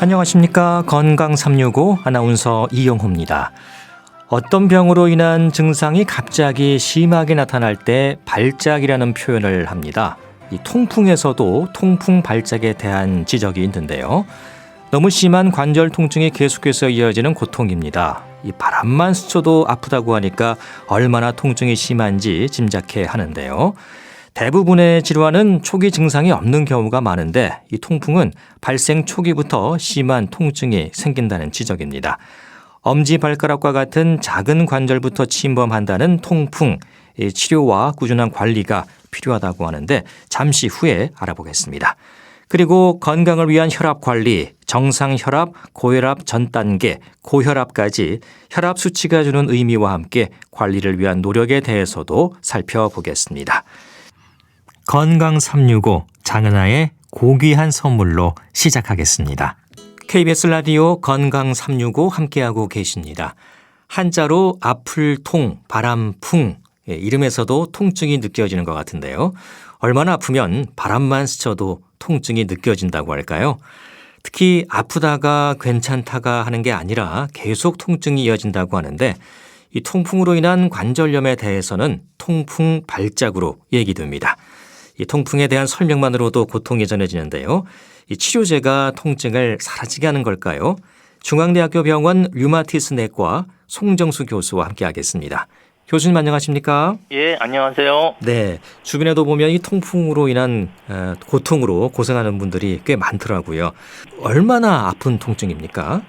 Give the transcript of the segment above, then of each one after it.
안녕하십니까. 건강 365 아나운서 이영호입니다. 어떤 병으로 인한 증상이 갑자기 심하게 나타날 때 발작이라는 표현을 합니다. 이 통풍에서도 통풍 발작에 대한 지적이 있는데요. 너무 심한 관절 통증이 계속해서 이어지는 고통입니다. 이 바람만 스쳐도 아프다고 하니까 얼마나 통증이 심한지 짐작해 하는데요. 대부분의 질환은 초기 증상이 없는 경우가 많은데 이 통풍은 발생 초기부터 심한 통증이 생긴다는 지적입니다. 엄지발가락과 같은 작은 관절부터 침범한다는 통풍, 치료와 꾸준한 관리가 필요하다고 하는데 잠시 후에 알아보겠습니다. 그리고 건강을 위한 혈압 관리, 정상 혈압, 고혈압 전 단계, 고혈압까지 혈압 수치가 주는 의미와 함께 관리를 위한 노력에 대해서도 살펴보겠습니다. 건강 365 장은아의 고귀한 선물로 시작하겠습니다. KBS 라디오 건강 365 함께하고 계십니다. 한자로 아플 통, 바람 풍, 이름에서도 통증이 느껴지는 것 같은데요. 얼마나 아프면 바람만 스쳐도 통증이 느껴진다고 할까요? 특히 아프다가 괜찮다가 하는 게 아니라 계속 통증이 이어진다고 하는데 이 통풍으로 인한 관절염에 대해서는 통풍 발작으로 얘기됩니다. 이 통풍에 대한 설명만으로도 고통이 전해지는데요. 이 치료제가 통증을 사라지게 하는 걸까요? 중앙대학교 병원 류마티스 내과 송정수 교수와 함께하겠습니다. 교수님 안녕하십니까? 예, 안녕하세요. 네, 주변에도 보면 이 통풍으로 인한 고통으로 고생하는 분들이 꽤 많더라고요. 얼마나 아픈 통증입니까?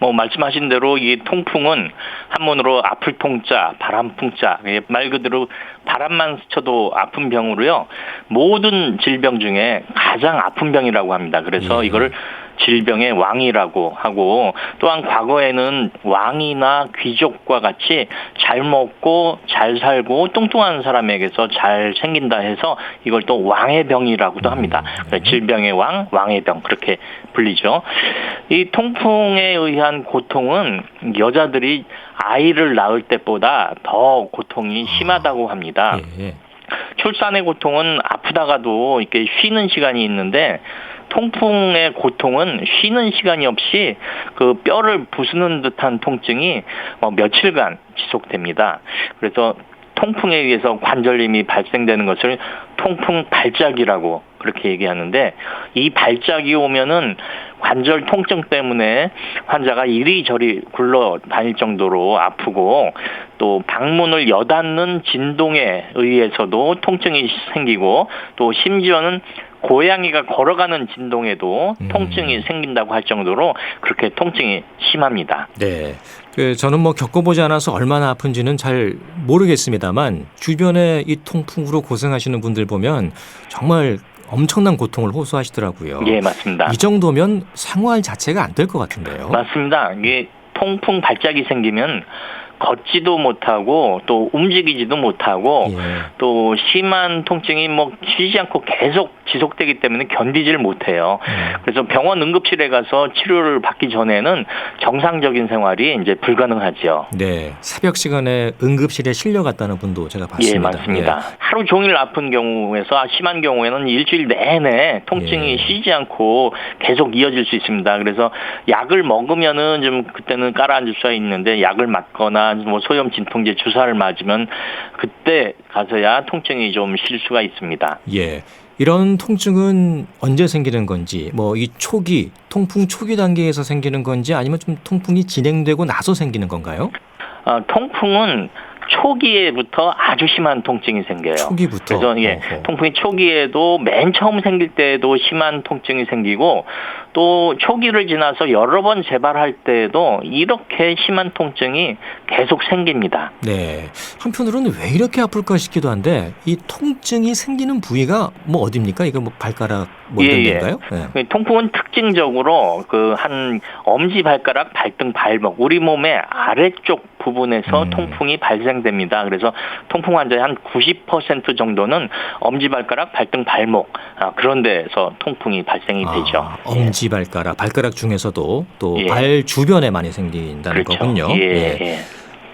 말씀하신 대로 이 통풍은 한문으로 아플 통자, 바람 풍자, 말 그대로 바람만 스쳐도 아픈 병으로요. 모든 질병 중에 가장 아픈 병이라고 합니다. 그래서 이거를 질병의 왕이라고 하고, 또한 과거에는 왕이나 귀족과 같이 잘 먹고 잘 살고 뚱뚱한 사람에게서 잘 생긴다 해서 이걸 또 왕의 병이라고도 합니다. 질병의 왕, 왕의 병 그렇게 불리죠. 이 통풍에 의한 고통은 여자들이 아이를 낳을 때보다 더 고통이 심하다고 합니다. 출산의 고통은 아프다가도 이렇게 쉬는 시간이 있는데 통풍의 고통은 쉬는 시간이 없이 그 뼈를 부수는 듯한 통증이 며칠간 지속됩니다. 그래서 통풍에 의해서 관절염이 발생되는 것을 통풍 발작이라고 그렇게 얘기하는데, 이 발작이 오면은 관절 통증 때문에 환자가 이리저리 굴러 다닐 정도로 아프고, 또 방문을 여닫는 진동에 의해서도 통증이 생기고, 또 심지어는 고양이가 걸어가는 진동에도 통증이 생긴다고 할 정도로 그렇게 통증이 심합니다. 네. 저는 겪어보지 않아서 얼마나 아픈지는 잘 모르겠습니다만 주변에 이 통풍으로 고생하시는 분들 보면 정말 엄청난 고통을 호소하시더라고요. 예, 맞습니다. 이 정도면 생활 자체가 안 될 것 같은데요. 맞습니다. 이게 통풍 발작이 생기면 걷지도 못하고 또 움직이지도 못하고 또 심한 통증이 쉬지 않고 계속 지속되기 때문에 견디질 못해요. 그래서 병원 응급실에 가서 치료를 받기 전에는 정상적인 생활이 이제 불가능하죠. 네, 새벽 시간에 응급실에 실려갔다는 분도 제가 봤습니다. 예, 맞습니다. 하루 종일 아픈 경우에서 심한 경우에는 일주일 내내 통증이 쉬지 않고 계속 이어질 수 있습니다. 그래서 약을 먹으면은 좀 그때는 깔아앉을 수가 있는데, 약을 맞거나 소염 진통제 주사를 맞으면 그때 가서야 통증이 좀 쉴 수가 있습니다. 예. 이런 통증은 언제 생기는 건지, 이 초기, 통풍 초기 단계에서 생기는 건지 아니면 좀 통풍이 진행되고 나서 생기는 건가요? 통풍은 초기에부터 아주 심한 통증이 생겨요. 초기부터? 그래서 통풍이 초기에도 맨 처음 생길 때에도 심한 통증이 생기고, 또 초기를 지나서 여러 번 재발할 때에도 이렇게 심한 통증이 계속 생깁니다. 네. 한편으로는 왜 이렇게 아플까 싶기도 한데, 이 통증이 생기는 부위가 어디입니까? 이거 발가락 이런 데인가요? 네. 통풍은 특징적으로 한 엄지발가락, 발등, 발목, 우리 몸의 아래쪽 부분에서 통풍이 발생됩니다. 그래서 통풍 환자의 한 90% 정도는 엄지발가락, 발등, 발목 그런 데서 통풍이 발생이 되죠. 엄지발가락, 발가락 중에서도 또 발 주변에 많이 생긴다는 거군요.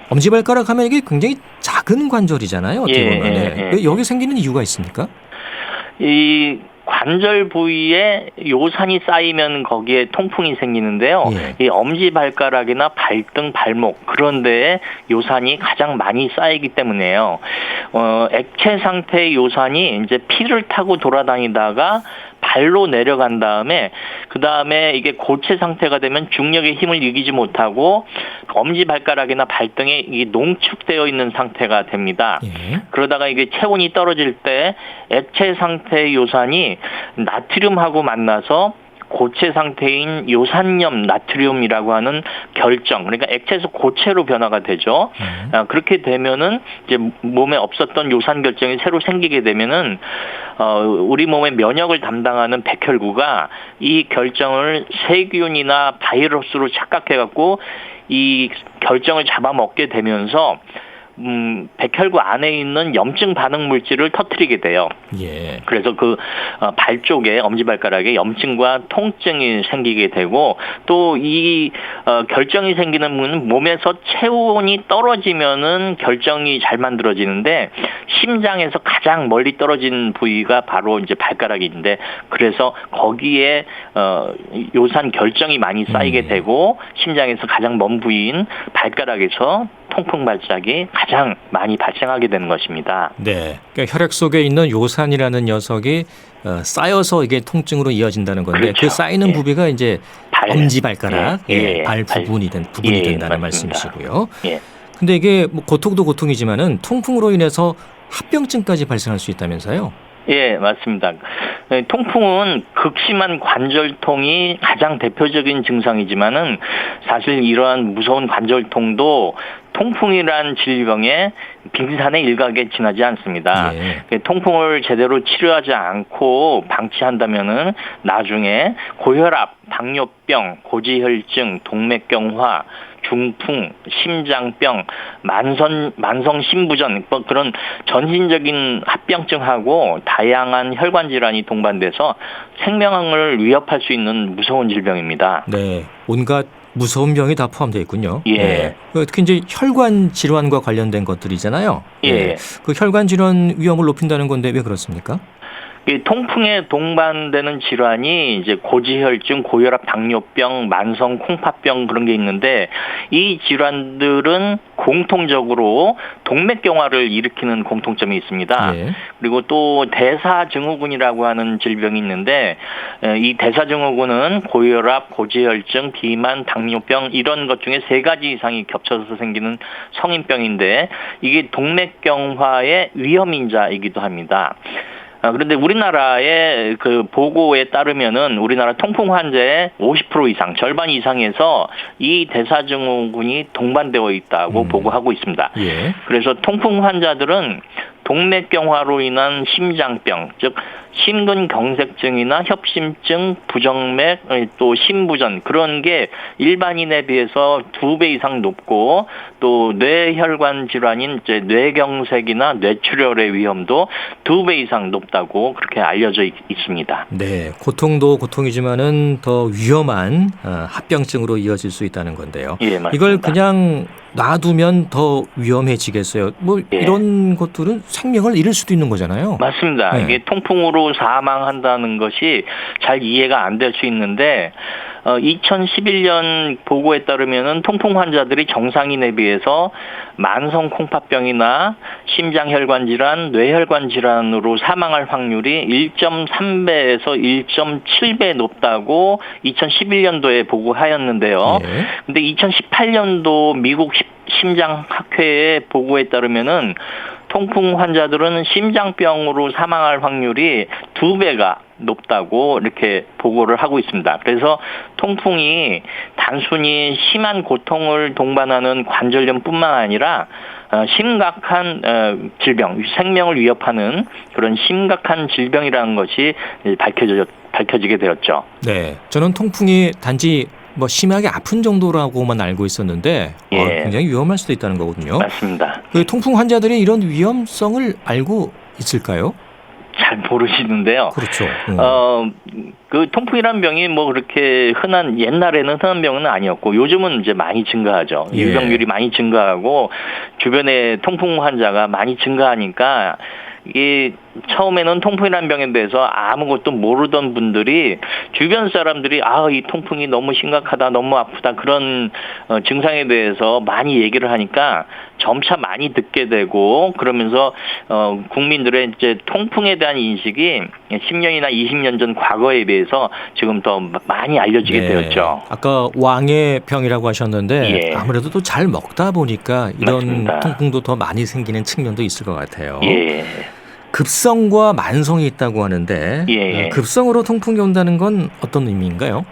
엄지발가락 하면 이게 굉장히 작은 관절이잖아요. 어떻게 보면. 왜 여기 생기는 이유가 있습니까? 이 관절 부위에 요산이 쌓이면 거기에 통풍이 생기는데요. 예. 이 엄지발가락이나 발등, 발목 그런 데에 요산이 가장 많이 쌓이기 때문에요. 액체 상태의 요산이 이제 피를 타고 돌아다니다가 발로 내려간 다음에 그 다음에 이게 고체 상태가 되면 중력의 힘을 이기지 못하고 엄지발가락이나 발등에 이게 농축되어 있는 상태가 됩니다. 예. 그러다가 이게 체온이 떨어질 때 액체 상태의 요산이 나트륨하고 만나서 고체 상태인 요산염 나트륨이라고 하는 결정, 그러니까 액체에서 고체로 변화가 되죠. 그렇게 되면은 이제 몸에 없었던 요산 결정이 새로 생기게 되면은 우리 몸의 면역을 담당하는 백혈구가 이 결정을 세균이나 바이러스로 착각해갖고 이 결정을 잡아먹게 되면서 백혈구 안에 있는 염증 반응 물질을 터뜨리게 돼요. 예. 그래서 그 발 쪽에 엄지발가락에 염증과 통증이 생기게 되고 또 이 결정이 생기는 분은 몸에서 체온이 떨어지면은 결정이 잘 만들어지는데 심장에서 가장 멀리 떨어진 부위가 바로 이제 발가락인데 그래서 거기에 요산 결정이 많이 쌓이게 되고 심장에서 가장 먼 부위인 발가락에서 통풍 발작이 가장 많이 발생하게 되는 것입니다. 네. 그러니까 혈액 속에 있는 요산이라는 녀석이 쌓여서 이게 통증으로 이어진다는 건데 그렇죠. 그 쌓이는 예. 부위가 이제 엄지발가락, 발 부분이 예, 된다는 맞습니다. 말씀이시고요. 예. 근데 이게 뭐 고통도 고통이지만은 통풍으로 인해서 합병증까지 발생할 수 있다면서요? 예, 맞습니다. 통풍은 극심한 관절통이 가장 대표적인 증상이지만은 사실 이러한 무서운 관절통도 통풍이란 질병의 빙산의 일각에 지나지 않습니다. 예. 통풍을 제대로 치료하지 않고 방치한다면은 나중에 고혈압, 당뇨병, 고지혈증, 동맥경화, 중풍, 심장병, 만성 심부전 그런 전신적인 합병증하고 다양한 혈관 질환이 동반돼서 생명을 위협할 수 있는 무서운 질병입니다. 네. 온갖 무서운 병이 다 포함되어 있군요. 예. 네. 특히 이제 혈관 질환과 관련된 것들이잖아요. 예. 네. 그 혈관 질환 위험을 높인다는 건데 왜 그렇습니까? 이 통풍에 동반되는 질환이 이제 고지혈증, 고혈압, 당뇨병, 만성 콩팥병 그런 게 있는데 이 질환들은 공통적으로 동맥경화를 일으키는 공통점이 있습니다. 예. 그리고 또 대사증후군이라고 하는 질병이 있는데 이 대사증후군은 고혈압, 고지혈증, 비만, 당뇨병 이런 것 중에 3가지 이상이 겹쳐서 생기는 성인병인데 이게 동맥경화의 위험인자이기도 합니다. 그런데 우리나라의 그 보고에 따르면은 우리나라 통풍 환자의 50% 이상, 절반 이상에서 이 대사증후군이 동반되어 있다고 보고하고 있습니다. 예. 그래서 통풍 환자들은 동맥경화로 인한 심장병, 즉 심근경색증이나 협심증, 부정맥, 또 심부전 그런 게 일반인에 비해서 2배 이상 높고 또 뇌혈관 질환인 이제 뇌경색이나 뇌출혈의 위험도 2배 이상 높다고 그렇게 알려져 있습니다. 네, 고통도 고통이지만은 더 위험한 합병증으로 이어질 수 있다는 건데요. 예, 맞습니다. 이걸 그냥 놔두면 더 위험해지겠어요. 뭐 예. 이런 것들은 생명을 잃을 수도 있는 거잖아요. 맞습니다. 네. 이게 통풍으로 사망한다는 것이 잘 이해가 안 될 수 있는데 2011년 보고에 따르면은 통풍 환자들이 정상인에 비해서 만성 콩팥병이나 심장혈관 질환, 뇌혈관 질환으로 사망할 확률이 1.3배에서 1.7배 높다고 2011년도에 보고하였는데요. 예. 근데 2018년도 미국 심장학회의 보고에 따르면은 통풍 환자들은 심장병으로 사망할 확률이 2배가 높다고 이렇게 보고를 하고 있습니다. 그래서 통풍이 단순히 심한 고통을 동반하는 관절염뿐만 아니라 심각한 질병, 생명을 위협하는 그런 심각한 질병이라는 것이 밝혀지게 되었죠. 네, 저는 통풍이 단지 뭐 심하게 아픈 정도라고만 알고 있었는데 예. 굉장히 위험할 수도 있다는 거거든요. 맞습니다. 그 통풍 환자들이 이런 위험성을 알고 있을까요? 잘 모르시는데요. 그렇죠. 그 통풍이란 병이 뭐 그렇게 옛날에는 흔한 병은 아니었고 요즘은 이제 많이 증가하죠. 예. 유병률이 많이 증가하고 주변에 통풍 환자가 많이 증가하니까 이게 처음에는 통풍이라는 병에 대해서 아무것도 모르던 분들이 주변 사람들이 이 통풍이 너무 심각하다, 너무 아프다 그런 증상에 대해서 많이 얘기를 하니까 점차 많이 듣게 되고 그러면서 국민들의 이제 통풍에 대한 인식이 10년이나 20년 전 과거에 비해서 지금 더 많이 알려지게 되었죠. 아까 왕의 병이라고 하셨는데 예. 아무래도 또 잘 먹다 보니까 이런 맞습니다. 통풍도 더 많이 생기는 측면도 있을 것 같아요. 예. 급성과 만성이 있다고 하는데 예. 급성으로 통풍이 온다는 건 어떤 의미인가요?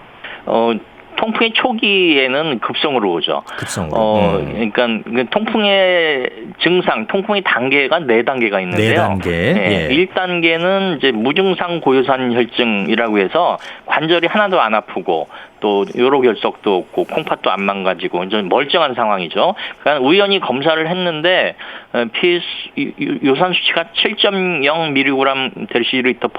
통풍의 초기에는 급성으로 오죠. 급성으로. 그러니까 통풍의 증상, 통풍의 단계가 4단계가 있는데요. 4단계. 예. 1단계는 이제 무증상 고요산 혈증이라고 해서 관절이 하나도 안 아프고 또 요로결석도 없고 콩팥도 안 망가지고 이제 멀쩡한 상황이죠. 그러니까 우연히 검사를 했는데 요산 수치가 7.0mg 데시리터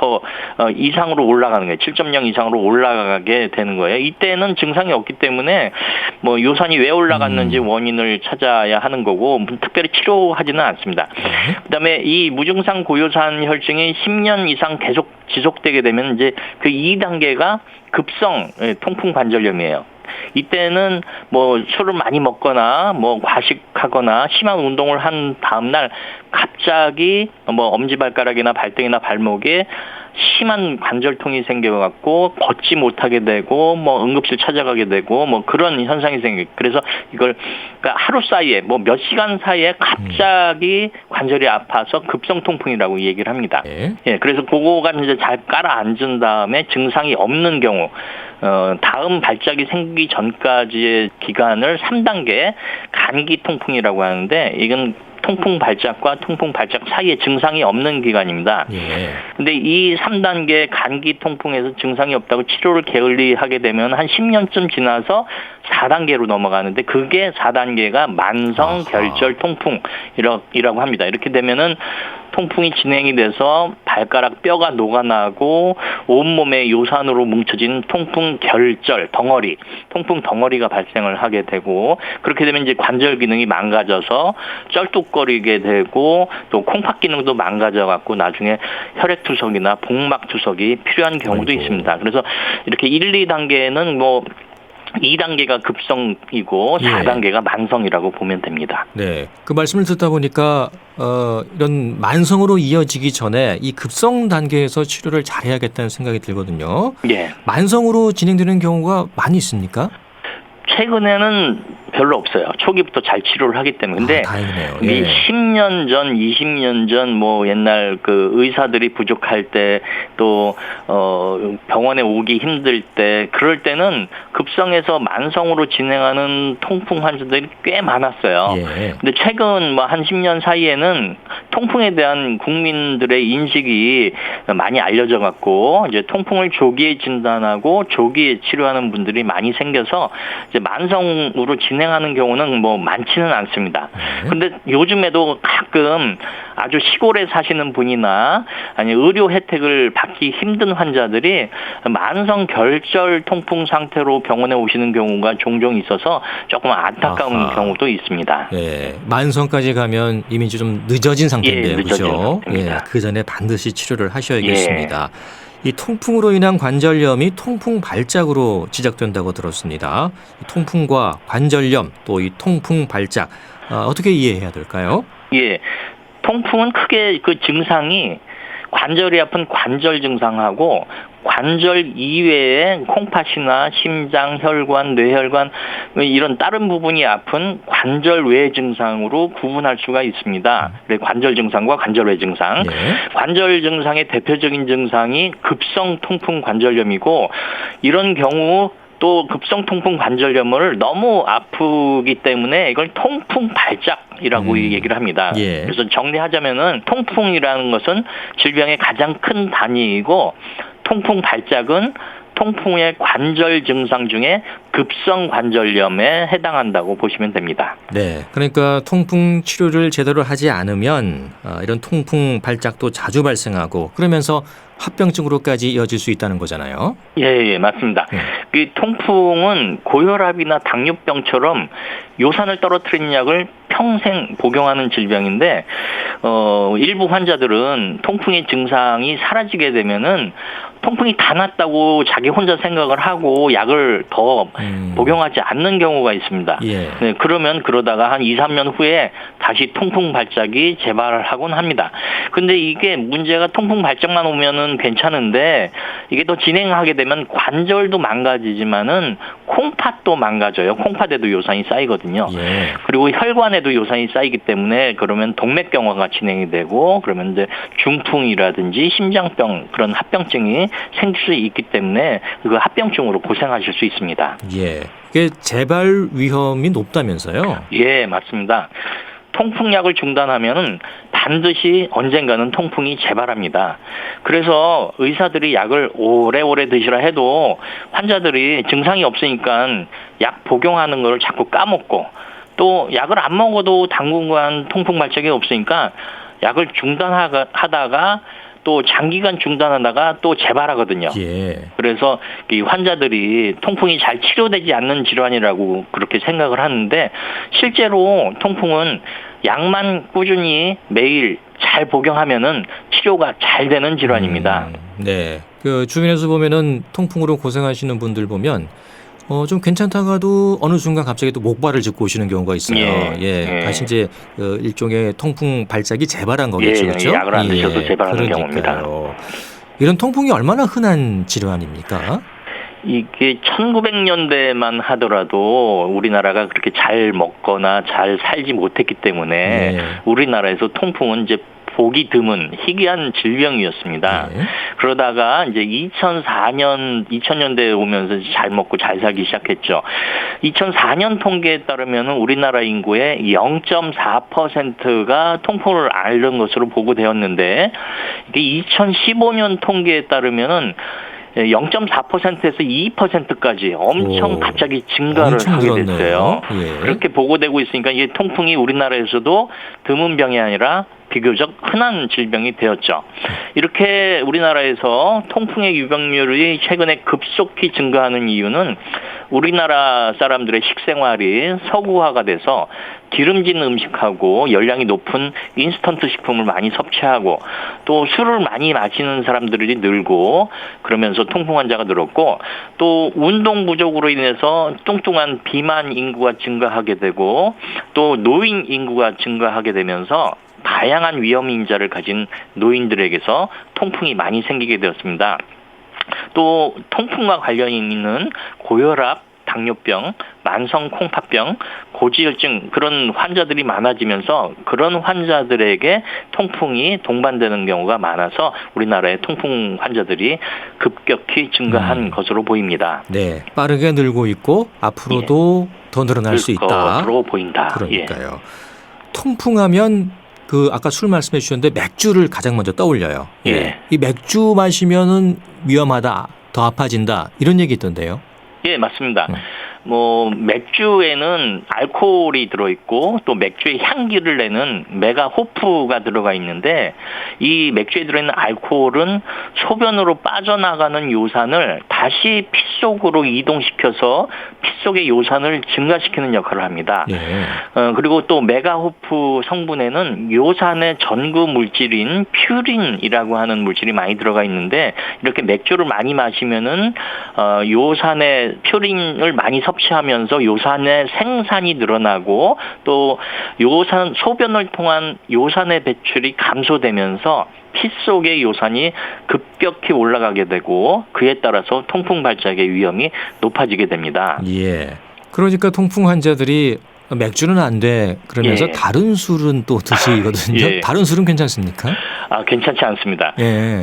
이상으로 올라가는 거예요. 7.0 이상으로 올라가게 되는 거예요. 이때는 증상이 없기 때문에 뭐 요산이 왜 올라갔는지 원인을 찾아야 하는 거고 특별히 치료하지는 않습니다. 그다음에 이 무증상 고요산 혈증이 10년 이상 계속 지속되게 되면 이제 그 2단계가 급성 통풍 관절염이에요. 이때는 뭐 술을 많이 먹거나 뭐 과식하거나 심한 운동을 한 다음 날 갑자기 뭐 엄지발가락이나 발등이나 발목에 심한 관절통이 생겨갖고 걷지 못하게 되고 뭐 응급실 찾아가게 되고 뭐 그런 현상이 생겨요. 그래서 이걸 그러니까 하루 사이에 뭐 몇 시간 사이에 갑자기 관절이 아파서 급성 통풍이라고 얘기를 합니다. 예, 그래서 그거가 이제 잘 깔아앉은 다음에 증상이 없는 경우 다음 발작이 생기기 전까지의 기간을 3단계 간기 통풍이라고 하는데 이건 통풍 발작과 통풍 발작 사이에 증상이 없는 기간입니다. 근데 이 3단계 간기 통풍에서 증상이 없다고 치료를 게을리하게 되면 한 10년쯤 지나서 4단계로 넘어가는데 그게 4단계가 만성 결절 통풍이라고 합니다. 이렇게 되면은 통풍이 진행이 돼서 발가락 뼈가 녹아나고 온몸에 요산으로 뭉쳐진 통풍 결절 덩어리, 통풍 덩어리가 발생을 하게 되고 그렇게 되면 이제 관절 기능이 망가져서 쩔뚝거리게 되고 또 콩팥 기능도 망가져 갖고 나중에 혈액투석이나 복막투석이 필요한 경우도 있습니다. 그래서 이렇게 1, 2단계는 뭐 2단계가 급성이고 4단계가 만성이라고 보면 됩니다. 네, 그 말씀을 듣다 보니까 이런 만성으로 이어지기 전에 이 급성 단계에서 치료를 잘해야겠다는 생각이 들거든요. 예. 만성으로 진행되는 경우가 많이 있습니까? 최근에는 별로 없어요. 초기부터 잘 치료를 하기 때문에. 근데 다행이네요. 10년 전, 20년 전 뭐 옛날 그 의사들이 부족할 때 또 병원에 오기 힘들 때 그럴 때는 급성에서 만성으로 진행하는 통풍 환자들이 꽤 많았어요. 근데 최근 뭐 한 10년 사이에는 통풍에 대한 국민들의 인식이 많이 알려져 갖고 이제 통풍을 조기에 진단하고 조기에 치료하는 분들이 많이 생겨서 이제 만성으로 진행하는 경우는 뭐 많지는 않습니다. 근데 요즘에도 가끔 아주 시골에 사시는 분이나 아니 의료 혜택을 받기 힘든 환자들이 만성 결절 통풍 상태로 병원에 오시는 경우가 종종 있어서 조금 안타까운 경우도 있습니다. 만성까지 가면 이미 좀 늦어진 상태인데요. 그렇죠? 그 전에 반드시 치료를 하셔야겠습니다. 이 통풍으로 인한 관절염이 통풍 발작으로 지적된다고 들었습니다. 통풍과 관절염 또 이 통풍 발작 어떻게 이해해야 될까요? 통풍은 크게 그 증상이 관절이 아픈 관절 증상하고 관절 이외에 콩팥이나 심장, 혈관, 뇌혈관 이런 다른 부분이 아픈 관절 외 증상으로 구분할 수가 있습니다. 관절 증상과 관절 외 증상. 관절 증상의 대표적인 증상이 급성 통풍 관절염이고 이런 경우 또 급성 통풍 관절염을 너무 아프기 때문에 이걸 통풍 발작이라고 얘기를 합니다. 그래서 정리하자면은 통풍이라는 것은 질병의 가장 큰 단위이고 통풍 발작은 통풍의 관절 증상 중에 급성 관절염에 해당한다고 보시면 됩니다. 네, 그러니까 통풍 치료를 제대로 하지 않으면 이런 통풍 발작도 자주 발생하고 그러면서 합병증으로까지 이어질 수 있다는 거잖아요. 예, 맞습니다. 이 통풍은 고혈압이나 당뇨병처럼 요산을 떨어뜨리는 약을 평생 복용하는 질병인데 일부 환자들은 통풍의 증상이 사라지게 되면은 통풍이 다 났다고 자기 혼자 생각을 하고 약을 더 복용하지 않는 경우가 있습니다. 예. 네, 그러다가 한 2, 3년 후에 다시 통풍 발작이 재발하곤 합니다. 근데 이게 문제가 통풍 발작만 오면은 괜찮은데 이게 더 진행하게 되면 관절도 망가지지만은 콩팥도 망가져요. 콩팥에도 요산이 쌓이거든요. 예. 그리고 혈관에도 요산이 쌓이기 때문에 그러면 동맥경화가 진행이 되고 그러면 이제 중풍이라든지 심장병 그런 합병증이 생길 수 있기 때문에 그 합병증으로 고생하실 수 있습니다. 예. 이게 재발 위험이 높다면서요? 예, 맞습니다. 통풍약을 중단하면은 반드시 언젠가는 통풍이 재발합니다. 그래서 의사들이 약을 오래오래 드시라 해도 환자들이 증상이 없으니까 약 복용하는 걸 자꾸 까먹고 또 약을 안 먹어도 당분간 통풍 발작이 없으니까 약을 중단하다가 또 장기간 중단하다가 또 재발하거든요. 예. 그래서 이 환자들이 통풍이 잘 치료되지 않는 질환이라고 그렇게 생각을 하는데 실제로 통풍은 약만 꾸준히 매일 잘 복용하면은 치료가 잘 되는 질환입니다. 네. 그 주변에서 보면은 통풍으로 고생하시는 분들 보면 좀 괜찮다가도 어느 순간 갑자기 또 목발을 짚고 오시는 경우가 있어요. 예. 다시 이제 일종의 통풍 발작이 재발한 거겠죠. 그렇죠? 약을 안 드셔도 재발하는 경우입니다. 이런 통풍이 얼마나 흔한 질환입니까? 이게 1900년대만 하더라도 우리나라가 그렇게 잘 먹거나 잘 살지 못했기 때문에 우리나라에서 통풍은 이제 보기 드문 희귀한 질병이었습니다. 그러다가 이제 2000년대에 오면서 잘 먹고 잘 살기 시작했죠. 2004년 통계에 따르면 우리나라 인구의 0.4%가 통풍을 앓는 것으로 보고되었는데 이게 2015년 통계에 따르면은 0.4%에서 2%까지 엄청 갑자기 증가를 하게 됐어요. 그렇게 보고되고 있으니까 이게 통풍이 우리나라에서도 드문 병이 아니라 비교적 흔한 질병이 되었죠. 이렇게 우리나라에서 통풍의 유병률이 최근에 급속히 증가하는 이유는 우리나라 사람들의 식생활이 서구화가 돼서 기름진 음식하고 열량이 높은 인스턴트 식품을 많이 섭취하고 또 술을 많이 마시는 사람들이 늘고 그러면서 통풍 환자가 늘었고 또 운동 부족으로 인해서 뚱뚱한 비만 인구가 증가하게 되고 또 노인 인구가 증가하게 되면서 다양한 위험 인자를 가진 노인들에게서 통풍이 많이 생기게 되었습니다. 또 통풍과 관련이 있는 고혈압, 당뇨병, 만성 콩팥병, 고지혈증 그런 환자들이 많아지면서 그런 환자들에게 통풍이 동반되는 경우가 많아서 우리나라의 통풍 환자들이 급격히 증가한 것으로 보입니다. 네, 빠르게 늘고 있고 앞으로도 더 늘어날 수 있다. 것으로 보인다. 그러니까요. 통풍하면 아까 술 말씀해 주셨는데 맥주를 가장 먼저 떠올려요. 이 맥주 마시면은 위험하다, 더 아파진다 이런 얘기 있던데요. 예, 맞습니다. 맥주에는 알코올이 들어있고 또 맥주의 향기를 내는 메가호프가 들어가 있는데 이 맥주에 들어있는 알코올은 소변으로 빠져나가는 요산을 다시 피 속으로 이동시켜서 피 속의 요산을 증가시키는 역할을 합니다. 그리고 또 메가호프 성분에는 요산의 전구 물질인 퓨린이라고 하는 물질이 많이 들어가 있는데 이렇게 맥주를 많이 마시면은 요산의 퓨린을 많이 섭취하면서 요산의 생산이 늘어나고 또 소변을 통한 요산의 배출이 감소되면서 피 속의 요산이 급격히 올라가게 되고 그에 따라서 통풍 발작의 위험이 높아지게 됩니다. 예. 그러니까 통풍 환자들이 맥주는 안 돼. 그러면서 다른 술은 또 드시거든요. 다른 술은 괜찮습니까? 괜찮지 않습니다. 예.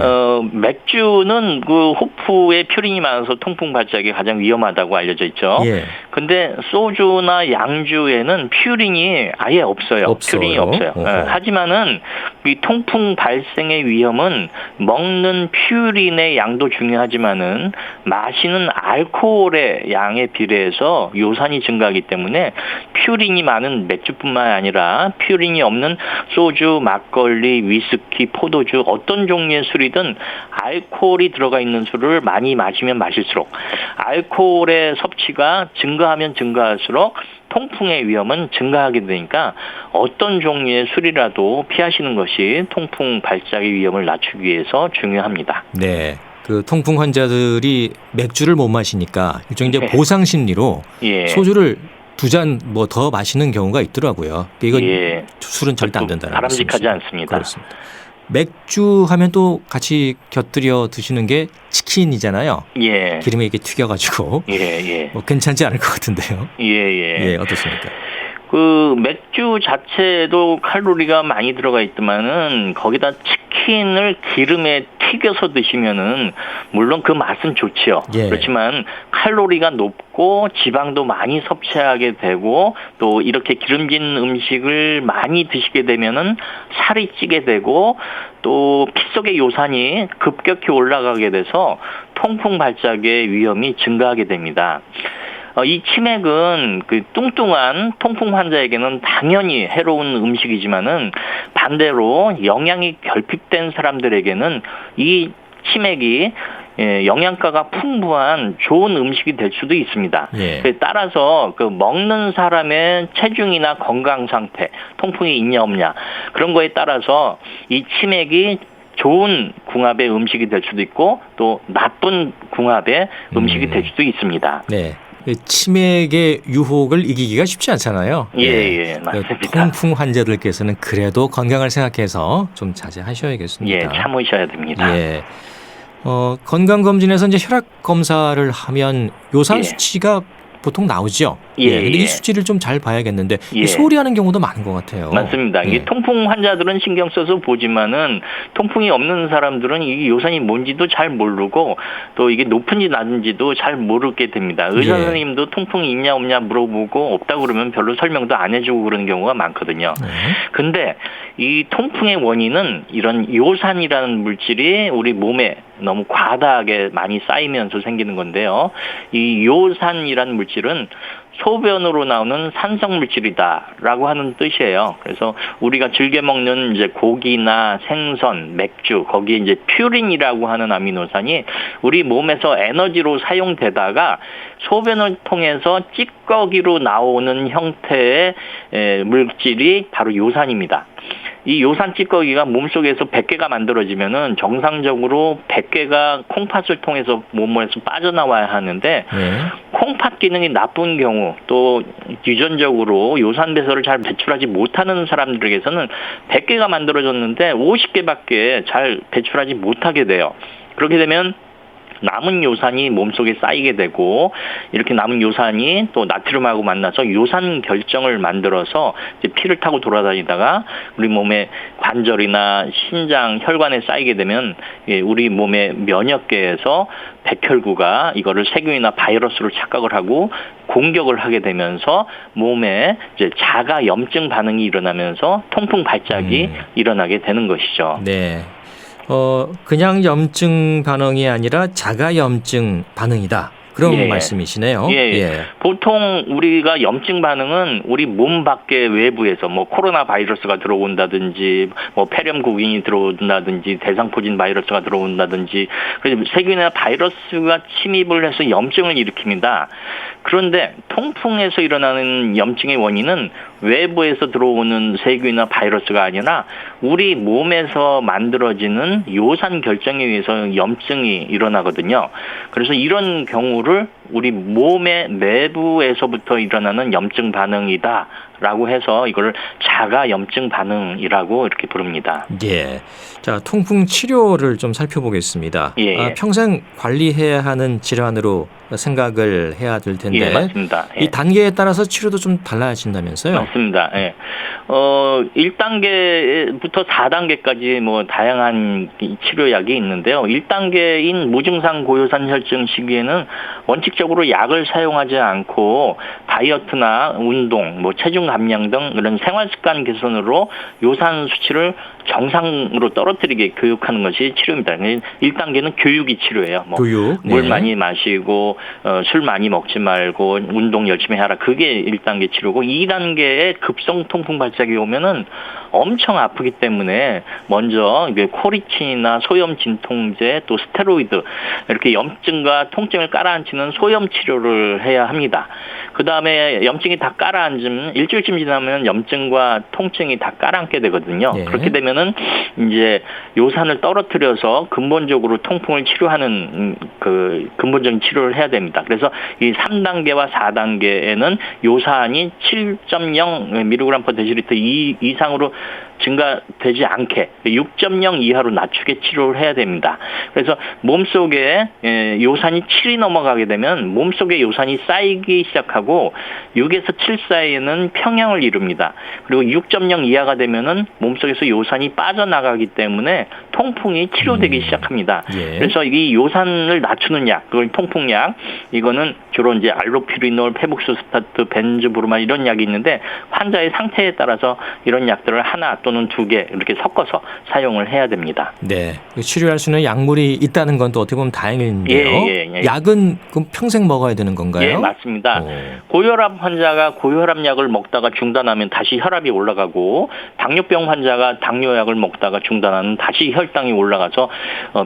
맥주는 그 호프에 퓨린이 많아서 통풍 발작이 가장 위험하다고 알려져 있죠. 예. 근데 소주나 양주에는 퓨린이 아예 없어요. 퓨린이 없어요. 하지만은 이 통풍 발생의 위험은 먹는 퓨린의 양도 중요하지만은 마시는 알코올의 양에 비례해서 요산이 증가하기 때문에 퓨린이 많은 맥주뿐만 아니라 퓨린이 없는 소주, 막걸리, 위스키, 포도주 어떤 종류의 술이든 알코올이 들어가 있는 술을 많이 마시면 마실수록 알코올의 섭취가 증가하면 증가할수록 통풍의 위험은 증가하게 되니까 어떤 종류의 술이라도 피하시는 것이 통풍 발작의 위험을 낮추기 위해서 중요합니다. 네. 그 통풍 환자들이 맥주를 못 마시니까 일종의 이제 보상 심리로 소주를 2잔 뭐 더 마시는 경우가 있더라고요. 이건 술은 절대 안 된다는 바람직하지 않습니다. 그렇습니다. 맥주 하면 또 같이 곁들여 드시는 게 치킨이잖아요. 기름에 이렇게 튀겨가지고 뭐 괜찮지 않을 것 같은데요. 어떻습니까? 그 맥주 자체도 칼로리가 많이 들어가 있지만은 거기다 치킨을 기름에 튀겨서 드시면은 물론 그 맛은 좋지요. 그렇지만 칼로리가 높고 지방도 많이 섭취하게 되고 또 이렇게 기름진 음식을 많이 드시게 되면은 살이 찌게 되고 또 피 속의 요산이 급격히 올라가게 돼서 통풍 발작의 위험이 증가하게 됩니다. 이 치맥은 그 뚱뚱한 통풍 환자에게는 당연히 해로운 음식이지만은 반대로 영양이 결핍된 사람들에게는 이 치맥이 영양가가 풍부한 좋은 음식이 될 수도 있습니다. 따라서 그 먹는 사람의 체중이나 건강 상태, 통풍이 있냐 없냐 그런 거에 따라서 이 치맥이 좋은 궁합의 음식이 될 수도 있고 또 나쁜 궁합의 음식이 될 수도 있습니다. 치맥의 유혹을 이기기가 쉽지 않잖아요. 맞습니다. 통풍 환자들께서는 그래도 건강을 생각해서 좀 자제하셔야겠습니다. 참으셔야 됩니다. 건강검진에서 이제 혈압 검사를 하면 요산 수치가 보통 나오죠. 근데 이 수치를 좀 잘 봐야겠는데 소홀히 하는 경우도 많은 것 같아요. 맞습니다. 이 통풍 환자들은 신경 써서 보지만은 통풍이 없는 사람들은 이 요산이 뭔지도 잘 모르고 또 이게 높은지 낮은지도 잘 모르게 됩니다. 의사 선생님도 통풍이 있냐 없냐 물어보고 없다 그러면 별로 설명도 안 해주고 그러는 경우가 많거든요. 근데 이 통풍의 원인은 이런 요산이라는 물질이 우리 몸에 너무 과다하게 많이 쌓이면서 생기는 건데요. 이 요산이라는 물질은 소변으로 나오는 산성 물질이다라고 하는 뜻이에요. 그래서 우리가 즐겨 먹는 이제 고기나 생선, 맥주 거기에 이제 퓨린이라고 하는 아미노산이 우리 몸에서 에너지로 사용되다가 소변을 통해서 찌꺼기로 나오는 형태의 물질이 바로 요산입니다. 이 요산 찌꺼기가 몸속에서 100개가 만들어지면은 정상적으로 100개가 콩팥을 통해서 몸에서 빠져나와야 하는데 콩팥 기능이 나쁜 경우 또 유전적으로 요산 배설을 잘 배출하지 못하는 사람들에게서는 100개가 만들어졌는데 50개밖에 잘 배출하지 못하게 돼요. 그렇게 되면 남은 요산이 몸속에 쌓이게 되고 이렇게 남은 요산이 또 나트륨하고 만나서 요산 결정을 만들어서 이제 피를 타고 돌아다니다가 우리 몸의 관절이나 신장, 혈관에 쌓이게 되면 우리 몸의 면역계에서 백혈구가 이거를 세균이나 바이러스로 착각을 하고 공격을 하게 되면서 몸에 이제 자가 염증 반응이 일어나면서 통풍 발작이 일어나게 되는 것이죠. 그냥 염증 반응이 아니라 자가 염증 반응이다. 그런 말씀이시네요. 보통 우리가 염증 반응은 우리 몸 밖의 외부에서 뭐 코로나 바이러스가 들어온다든지 뭐 폐렴구균이 들어온다든지 대상포진 바이러스가 들어온다든지 그래서 세균이나 바이러스가 침입을 해서 염증을 일으킵니다. 그런데 통풍에서 일어나는 염증의 원인은 외부에서 들어오는 세균이나 바이러스가 아니라 우리 몸에서 만들어지는 요산 결정에 의해서 염증이 일어나거든요. 그래서 이런 경우로 이유를 우리 몸의 내부에서부터 일어나는 염증 반응이다라고 해서 이걸 자가 염증 반응이라고 이렇게 부릅니다. 예. 자, 통풍 치료를 좀 살펴보겠습니다. 예. 평생 관리해야 하는 질환으로 생각을 해야 될 텐데. 예, 맞습니다. 예. 이 단계에 따라서 치료도 좀 달라진다면서요? 맞습니다. 예. 1단계부터 4단계까지 뭐 다양한 치료약이 있는데요. 1단계인 무증상 고요산 혈증 시기에는 원칙적으로 약을 사용하지 않고 다이어트나 운동, 뭐 체중 감량 등 이런 생활 습관 개선으로 요산 수치를 정상으로 떨어뜨리게 교육하는 것이 치료입니다. 1단계는 교육이 치료예요. 뭐 교육. 물 많이 마시고 술 많이 먹지 말고 운동 열심히 하라. 그게 1단계 치료고 2단계에 급성 통풍 발작이 오면은 엄청 아프기 때문에 먼저 코리친이나 소염 진통제 또 스테로이드 이렇게 염증과 통증을 깔아앉히는 소염 치료를 해야 합니다. 그다음에 염증이 다 깔아앉으면 일주일쯤 지나면 염증과 통증이 다 깔아앉게 되거든요. 예. 그렇게 되면은 이제 요산을 떨어뜨려서 근본적으로 통풍을 치료하는 그 근본적인 치료를 해야 됩니다. 그래서 이 3단계와 4단계에는 요산이 7.0mg/dL 이상으로 증가되지 않게 6.0 이하로 낮추게 치료를 해야 됩니다. 그래서 몸속에 요산이 7이 넘어가게 되면 몸속에 요산이 쌓이기 시작하고 6에서 7 사이에는 평형을 이룹니다. 그리고 6.0 이하가 되면은 몸속에서 요산이 빠져나가기 때문에 통풍이 치료되기 시작합니다. 예. 그래서 이 요산을 낮추는 약, 그걸 통풍약, 이거는 주로 이제 알로피리놀, 페북소스타트, 벤즈브로말 이런 약이 있는데 환자의 상태에 따라서 이런 약들을 하나 또는 2개 이렇게 섞어서 사용을 해야 됩니다. 네. 치료할 수 있는 약물이 있다는 건 또 어떻게 보면 다행인데요. 예. 약은 그럼 평생 먹어야 되는 건가요? 예, 맞습니다. 오. 고혈압 환자가 고혈압 약을 먹다가 중단하면 다시 혈압이 올라가고 당뇨병 환자가 당뇨약을 먹다가 중단하면 다시 혈당이 올라가서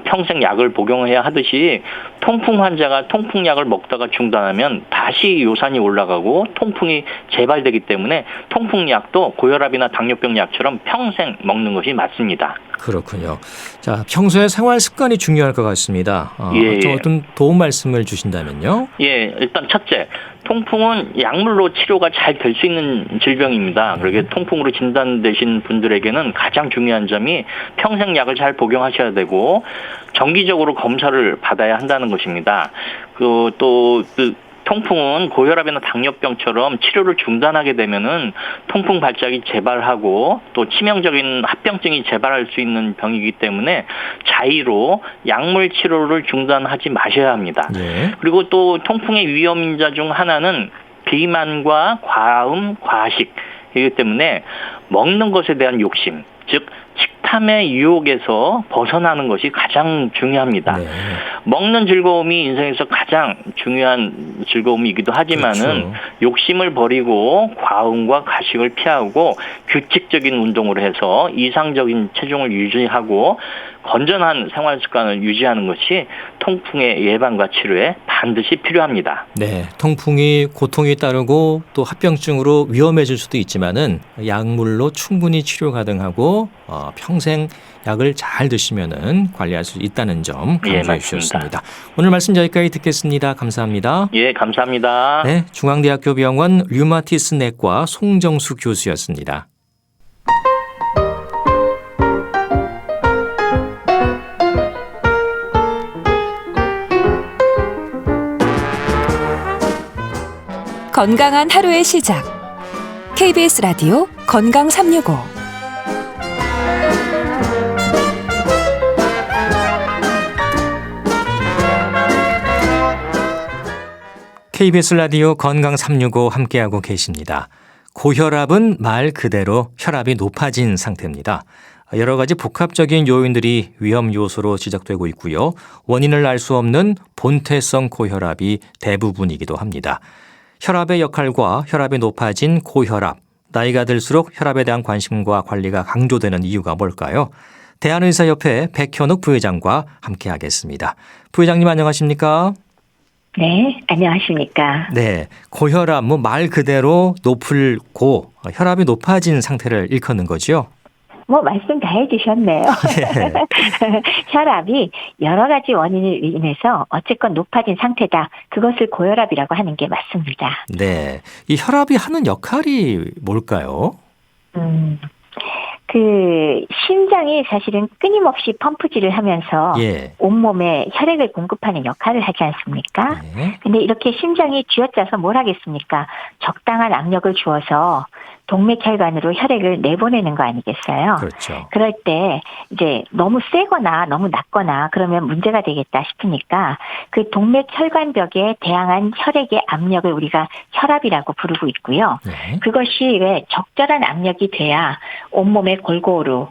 평생 약을 복용해야 하듯이 통풍 환자가 통풍약을 먹다가 중단하면 다시 요산이 올라가고 통풍이 재발되기 때문에 통풍약도 고혈압이나 당뇨병 약처럼 평생 먹는 것이 맞습니다. 그렇군요. 자, 평소에 생활 습관이 중요할 것 같습니다. 좀 어떤 도움 말씀을 주신다면요? 예, 일단 첫째, 통풍은 약물로 치료가 잘 될 수 있는 질병입니다. 그렇게 통풍으로 진단되신 분들에게는 가장 중요한 점이 평생 약을 잘 복용하셔야 되고 정기적으로 검사를 받아야 한다는 것입니다. 통풍은 고혈압이나 당뇨병처럼 치료를 중단하게 되면은 통풍 발작이 재발하고 또 치명적인 합병증이 재발할 수 있는 병이기 때문에 자의로 약물 치료를 중단하지 마셔야 합니다. 예. 그리고 또 통풍의 위험인자 중 하나는 비만과 과음, 과식이기 때문에 먹는 것에 대한 욕심, 즉 식탐의 유혹에서 벗어나는 것이 가장 중요합니다. 네. 먹는 즐거움이 인생에서 가장 중요한 즐거움이기도 하지만은 그렇죠. 욕심을 버리고 과음과 가식을 피하고 규칙적인 운동을 해서 이상적인 체중을 유지하고 건전한 생활 습관을 유지하는 것이 통풍의 예방과 치료에 반드시 필요합니다. 네, 통풍이 고통이 따르고 또 합병증으로 위험해질 수도 있지만은 약물로 충분히 치료 가능하고 평생 약을 잘 드시면은 관리할 수 있다는 점 강조해 주셨습니다. 오늘 말씀 여기까지 듣겠습니다. 감사합니다. 예, 감사합니다. 네, 중앙대학교 병원 류마티스 내과 송정수 교수였습니다. 건강한 하루의 시작. KBS 라디오 건강 365. KBS 라디오 건강 365 함께하고 계십니다. 고혈압은 말 그대로 혈압이 높아진 상태입니다. 여러 가지 복합적인 요인들이 위험 요소로 지적되고 있고요. 원인을 알 수 없는 본태성 고혈압이 대부분이기도 합니다. 혈압의 역할과 혈압이 높아진 고혈압, 나이가 들수록 혈압에 대한 관심과 관리가 강조되는 이유가 뭘까요? 대한의사협회 백현욱 부회장과 함께하겠습니다. 부회장님 안녕하십니까? 네, 안녕하십니까? 네, 고혈압 말 그대로 높을 혈압이 높아진 상태를 일컫는 거죠? 뭐 말씀 다 해주셨네요. 혈압이 여러 가지 원인을 인해서 어쨌건 높아진 상태다. 그것을 고혈압이라고 하는 게 맞습니다. 네. 이 혈압이 하는 역할이 뭘까요? 그 심장이 사실은 끊임없이 펌프질을 하면서 예. 온몸에 혈액을 공급하는 역할을 하지 않습니까? 네. 근데 이렇게 심장이 쥐어짜서 뭘 하겠습니까? 적당한 압력을 주어서 동맥혈관으로 혈액을 내보내는 거 아니겠어요? 그렇죠. 그럴 때 이제 너무 세거나 너무 낮거나 그러면 문제가 되겠다 싶으니까 그 동맥혈관벽에 대항한 혈액의 압력을 우리가 혈압이라고 부르고 있고요. 네. 그것이 왜 적절한 압력이 돼야 온몸에 골고루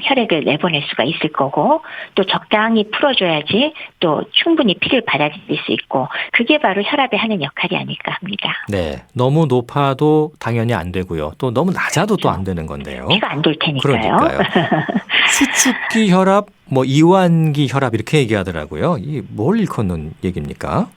혈액을 내보낼 수가 있을 거고 또 적당히 풀어줘야지 또 충분히 피를 받아들일 수 있고 그게 바로 혈압이 하는 역할이 아닐까 합니다. 네. 너무 높아도 당연히 안 되고요. 또 너무 낮아도 또 안 되는 건데요. 피가 안 돌 테니까요. 그러니까요. 수축기 혈압, 뭐 이완기 혈압 이렇게 얘기하더라고요. 이 뭘 일컫는 얘기입니까?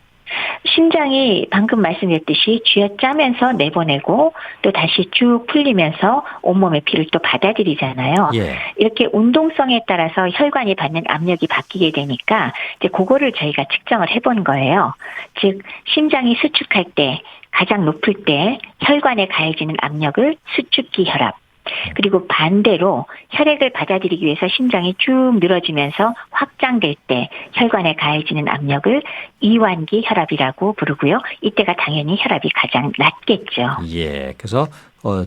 심장이 방금 말씀드렸듯이 쥐어짜면서 내보내고 또 다시 쭉 풀리면서 온몸의 피를 또 받아들이잖아요. 예. 이렇게 운동성에 따라서 혈관이 받는 압력이 바뀌게 되니까 이제 그거를 저희가 측정을 해본 거예요. 즉 심장이 수축할 때 가장 높을 때 혈관에 가해지는 압력을 수축기 혈압. 그리고 반대로 혈액을 받아들이기 위해서 심장이 쭉 늘어지면서 확장될 때 혈관에 가해지는 압력을 이완기 혈압이라고 부르고요. 이때가 당연히 혈압이 가장 낮겠죠. 예. 그래서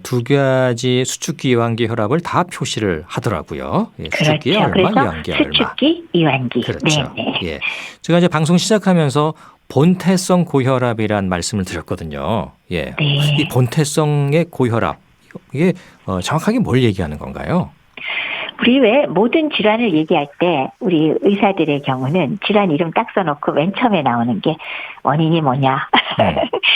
두 가지 수축기, 이완기 혈압을 다 표시를 하더라고요. 예, 수축기 그렇죠. 얼마, 그래서 이완기 얼마. 수축기, 이완기. 그렇죠. 네. 예. 제가 이제 방송 시작하면서 본태성 고혈압이란 말씀을 드렸거든요. 예. 네. 이 본태성의 고혈압 이게 정확하게 뭘 얘기하는 건가요? 우리 왜 모든 질환을 얘기할 때 우리 의사들의 경우는 질환 이름 딱 써놓고 맨 처음에 나오는 게 원인이 뭐냐.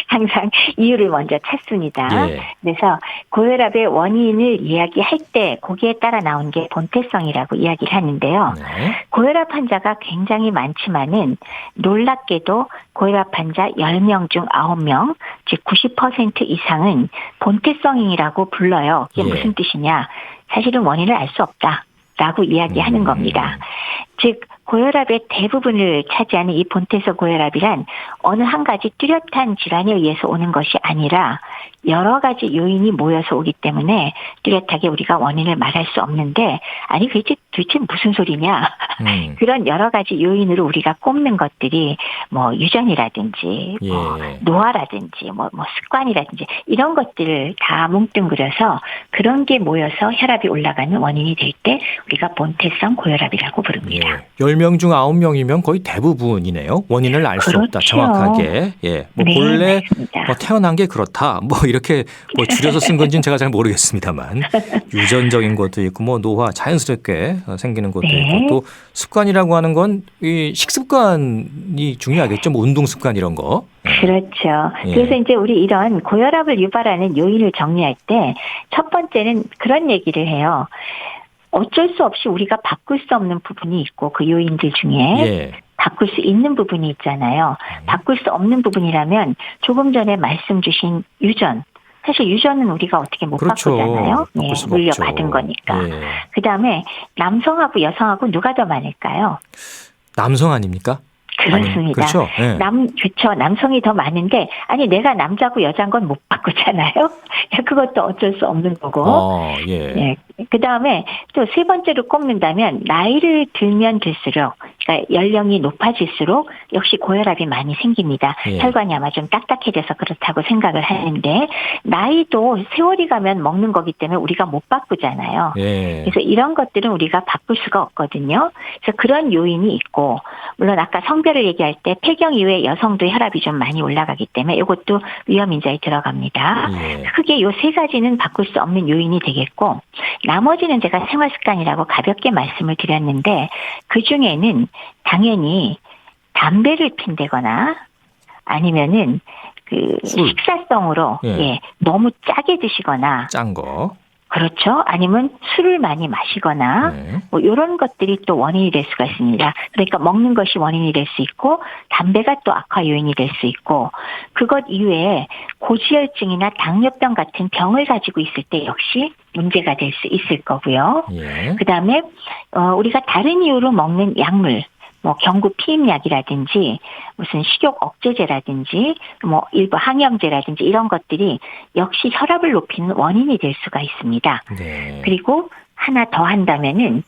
항상 이유를 먼저 찾습니다. 예. 그래서 고혈압의 원인을 이야기할 때 거기에 따라 나온 게 본태성이라고 이야기를 하는데요. 네. 고혈압 환자가 굉장히 많지만은 놀랍게도 고혈압 환자 10명 중 9명, 즉 90% 이상은 본태성이라고 불러요. 이게 예. 무슨 뜻이냐? 사실은 원인을 알 수 없다라고 이야기하는 겁니다. 즉 고혈압의 대부분을 차지하는 이 본태성 고혈압이란 어느 한 가지 뚜렷한 질환에 의해서 오는 것이 아니라 여러 가지 요인이 모여서 오기 때문에 뚜렷하게 우리가 원인을 말할 수 없는데 아니 도대체 무슨 소리냐. 그런 여러 가지 요인으로 우리가 꼽는 것들이 뭐 유전이라든지 예. 뭐 노화라든지 뭐 습관이라든지 이런 것들을 다 뭉뚱그려서 그런 게 모여서 혈압이 올라가는 원인이 될 때 우리가 본태성 고혈압이라고 부릅니다. 예. 10명 중 9명이면 거의 대부분이네요. 원인을 알 수 없다. 그렇죠. 정확하게. 예. 뭐 네, 본래 맞습니다. 뭐 태어난 게 그렇다. 뭐 이렇게 뭐 줄여서 쓴 건지는 제가 잘 모르겠습니다만 유전적인 것도 있고 뭐 노화 자연스럽게 생기는 것도 네. 있고 또 습관이라고 하는 건 이 식습관이 중요하겠죠. 뭐 운동 습관 이런 거. 그렇죠. 예. 그래서 이제 우리 이런 고혈압을 유발하는 요인을 정리할 때 첫 번째는 그런 얘기를 해요. 어쩔 수 없이 우리가 바꿀 수 없는 부분이 있고 그 요인들 중에 예. 바꿀 수 있는 부분이 있잖아요. 바꿀 수 없는 부분이라면 조금 전에 말씀 주신 유전. 사실 유전은 우리가 어떻게 못 그렇죠. 바꾸잖아요. 바꿀 네, 수가 물려받은 없죠. 거니까. 예. 그다음에 남성하고 여성하고 누가 더 많을까요? 남성 아닙니까? 그렇습니다. 그렇죠. 예. 그렇죠. 남성이 더 많은데, 아니, 내가 남자고 여자인 건 못 바꾸잖아요? 그것도 어쩔 수 없는 거고. 예. 네. 그 다음에 또 세 번째로 꼽는다면, 나이를 들면 들수록, 그러니까 연령이 높아질수록 역시 고혈압이 많이 생깁니다. 예. 혈관이 아마 좀 딱딱해져서 그렇다고 생각을 하는데, 나이도 세월이 가면 먹는 거기 때문에 우리가 못 바꾸잖아요. 예. 그래서 이런 것들은 우리가 바꿀 수가 없거든요. 그래서 그런 요인이 있고, 물론 아까 성별을 얘기할 때 폐경 이후에 여성도 혈압이 좀 많이 올라가기 때문에 이것도 위험 인자에 들어갑니다. 예. 크게 요 세 가지는 바꿀 수 없는 요인이 되겠고, 나머지는 제가 생활 습관이라고 가볍게 말씀을 드렸는데, 그 중에는 당연히 담배를 핀다거나 아니면은 그 술. 식사성으로 예. 너무 짜게 드시거나 짠 거. 그렇죠. 아니면 술을 많이 마시거나 네. 뭐 이런 것들이 또 원인이 될 수가 있습니다. 그러니까 먹는 것이 원인이 될 수 있고 담배가 또 악화 요인이 될 수 있고 그것 이외에 고지혈증이나 당뇨병 같은 병을 가지고 있을 때 역시 문제가 될 수 있을 거고요. 예. 그다음에 우리가 다른 이유로 먹는 약물 뭐 경구 피임약이라든지 무슨 식욕 억제제라든지 뭐 일부 항염제라든지 이런 것들이 역시 혈압을 높이는 원인이 될 수가 있습니다. 네. 그리고 하나 더 한다면은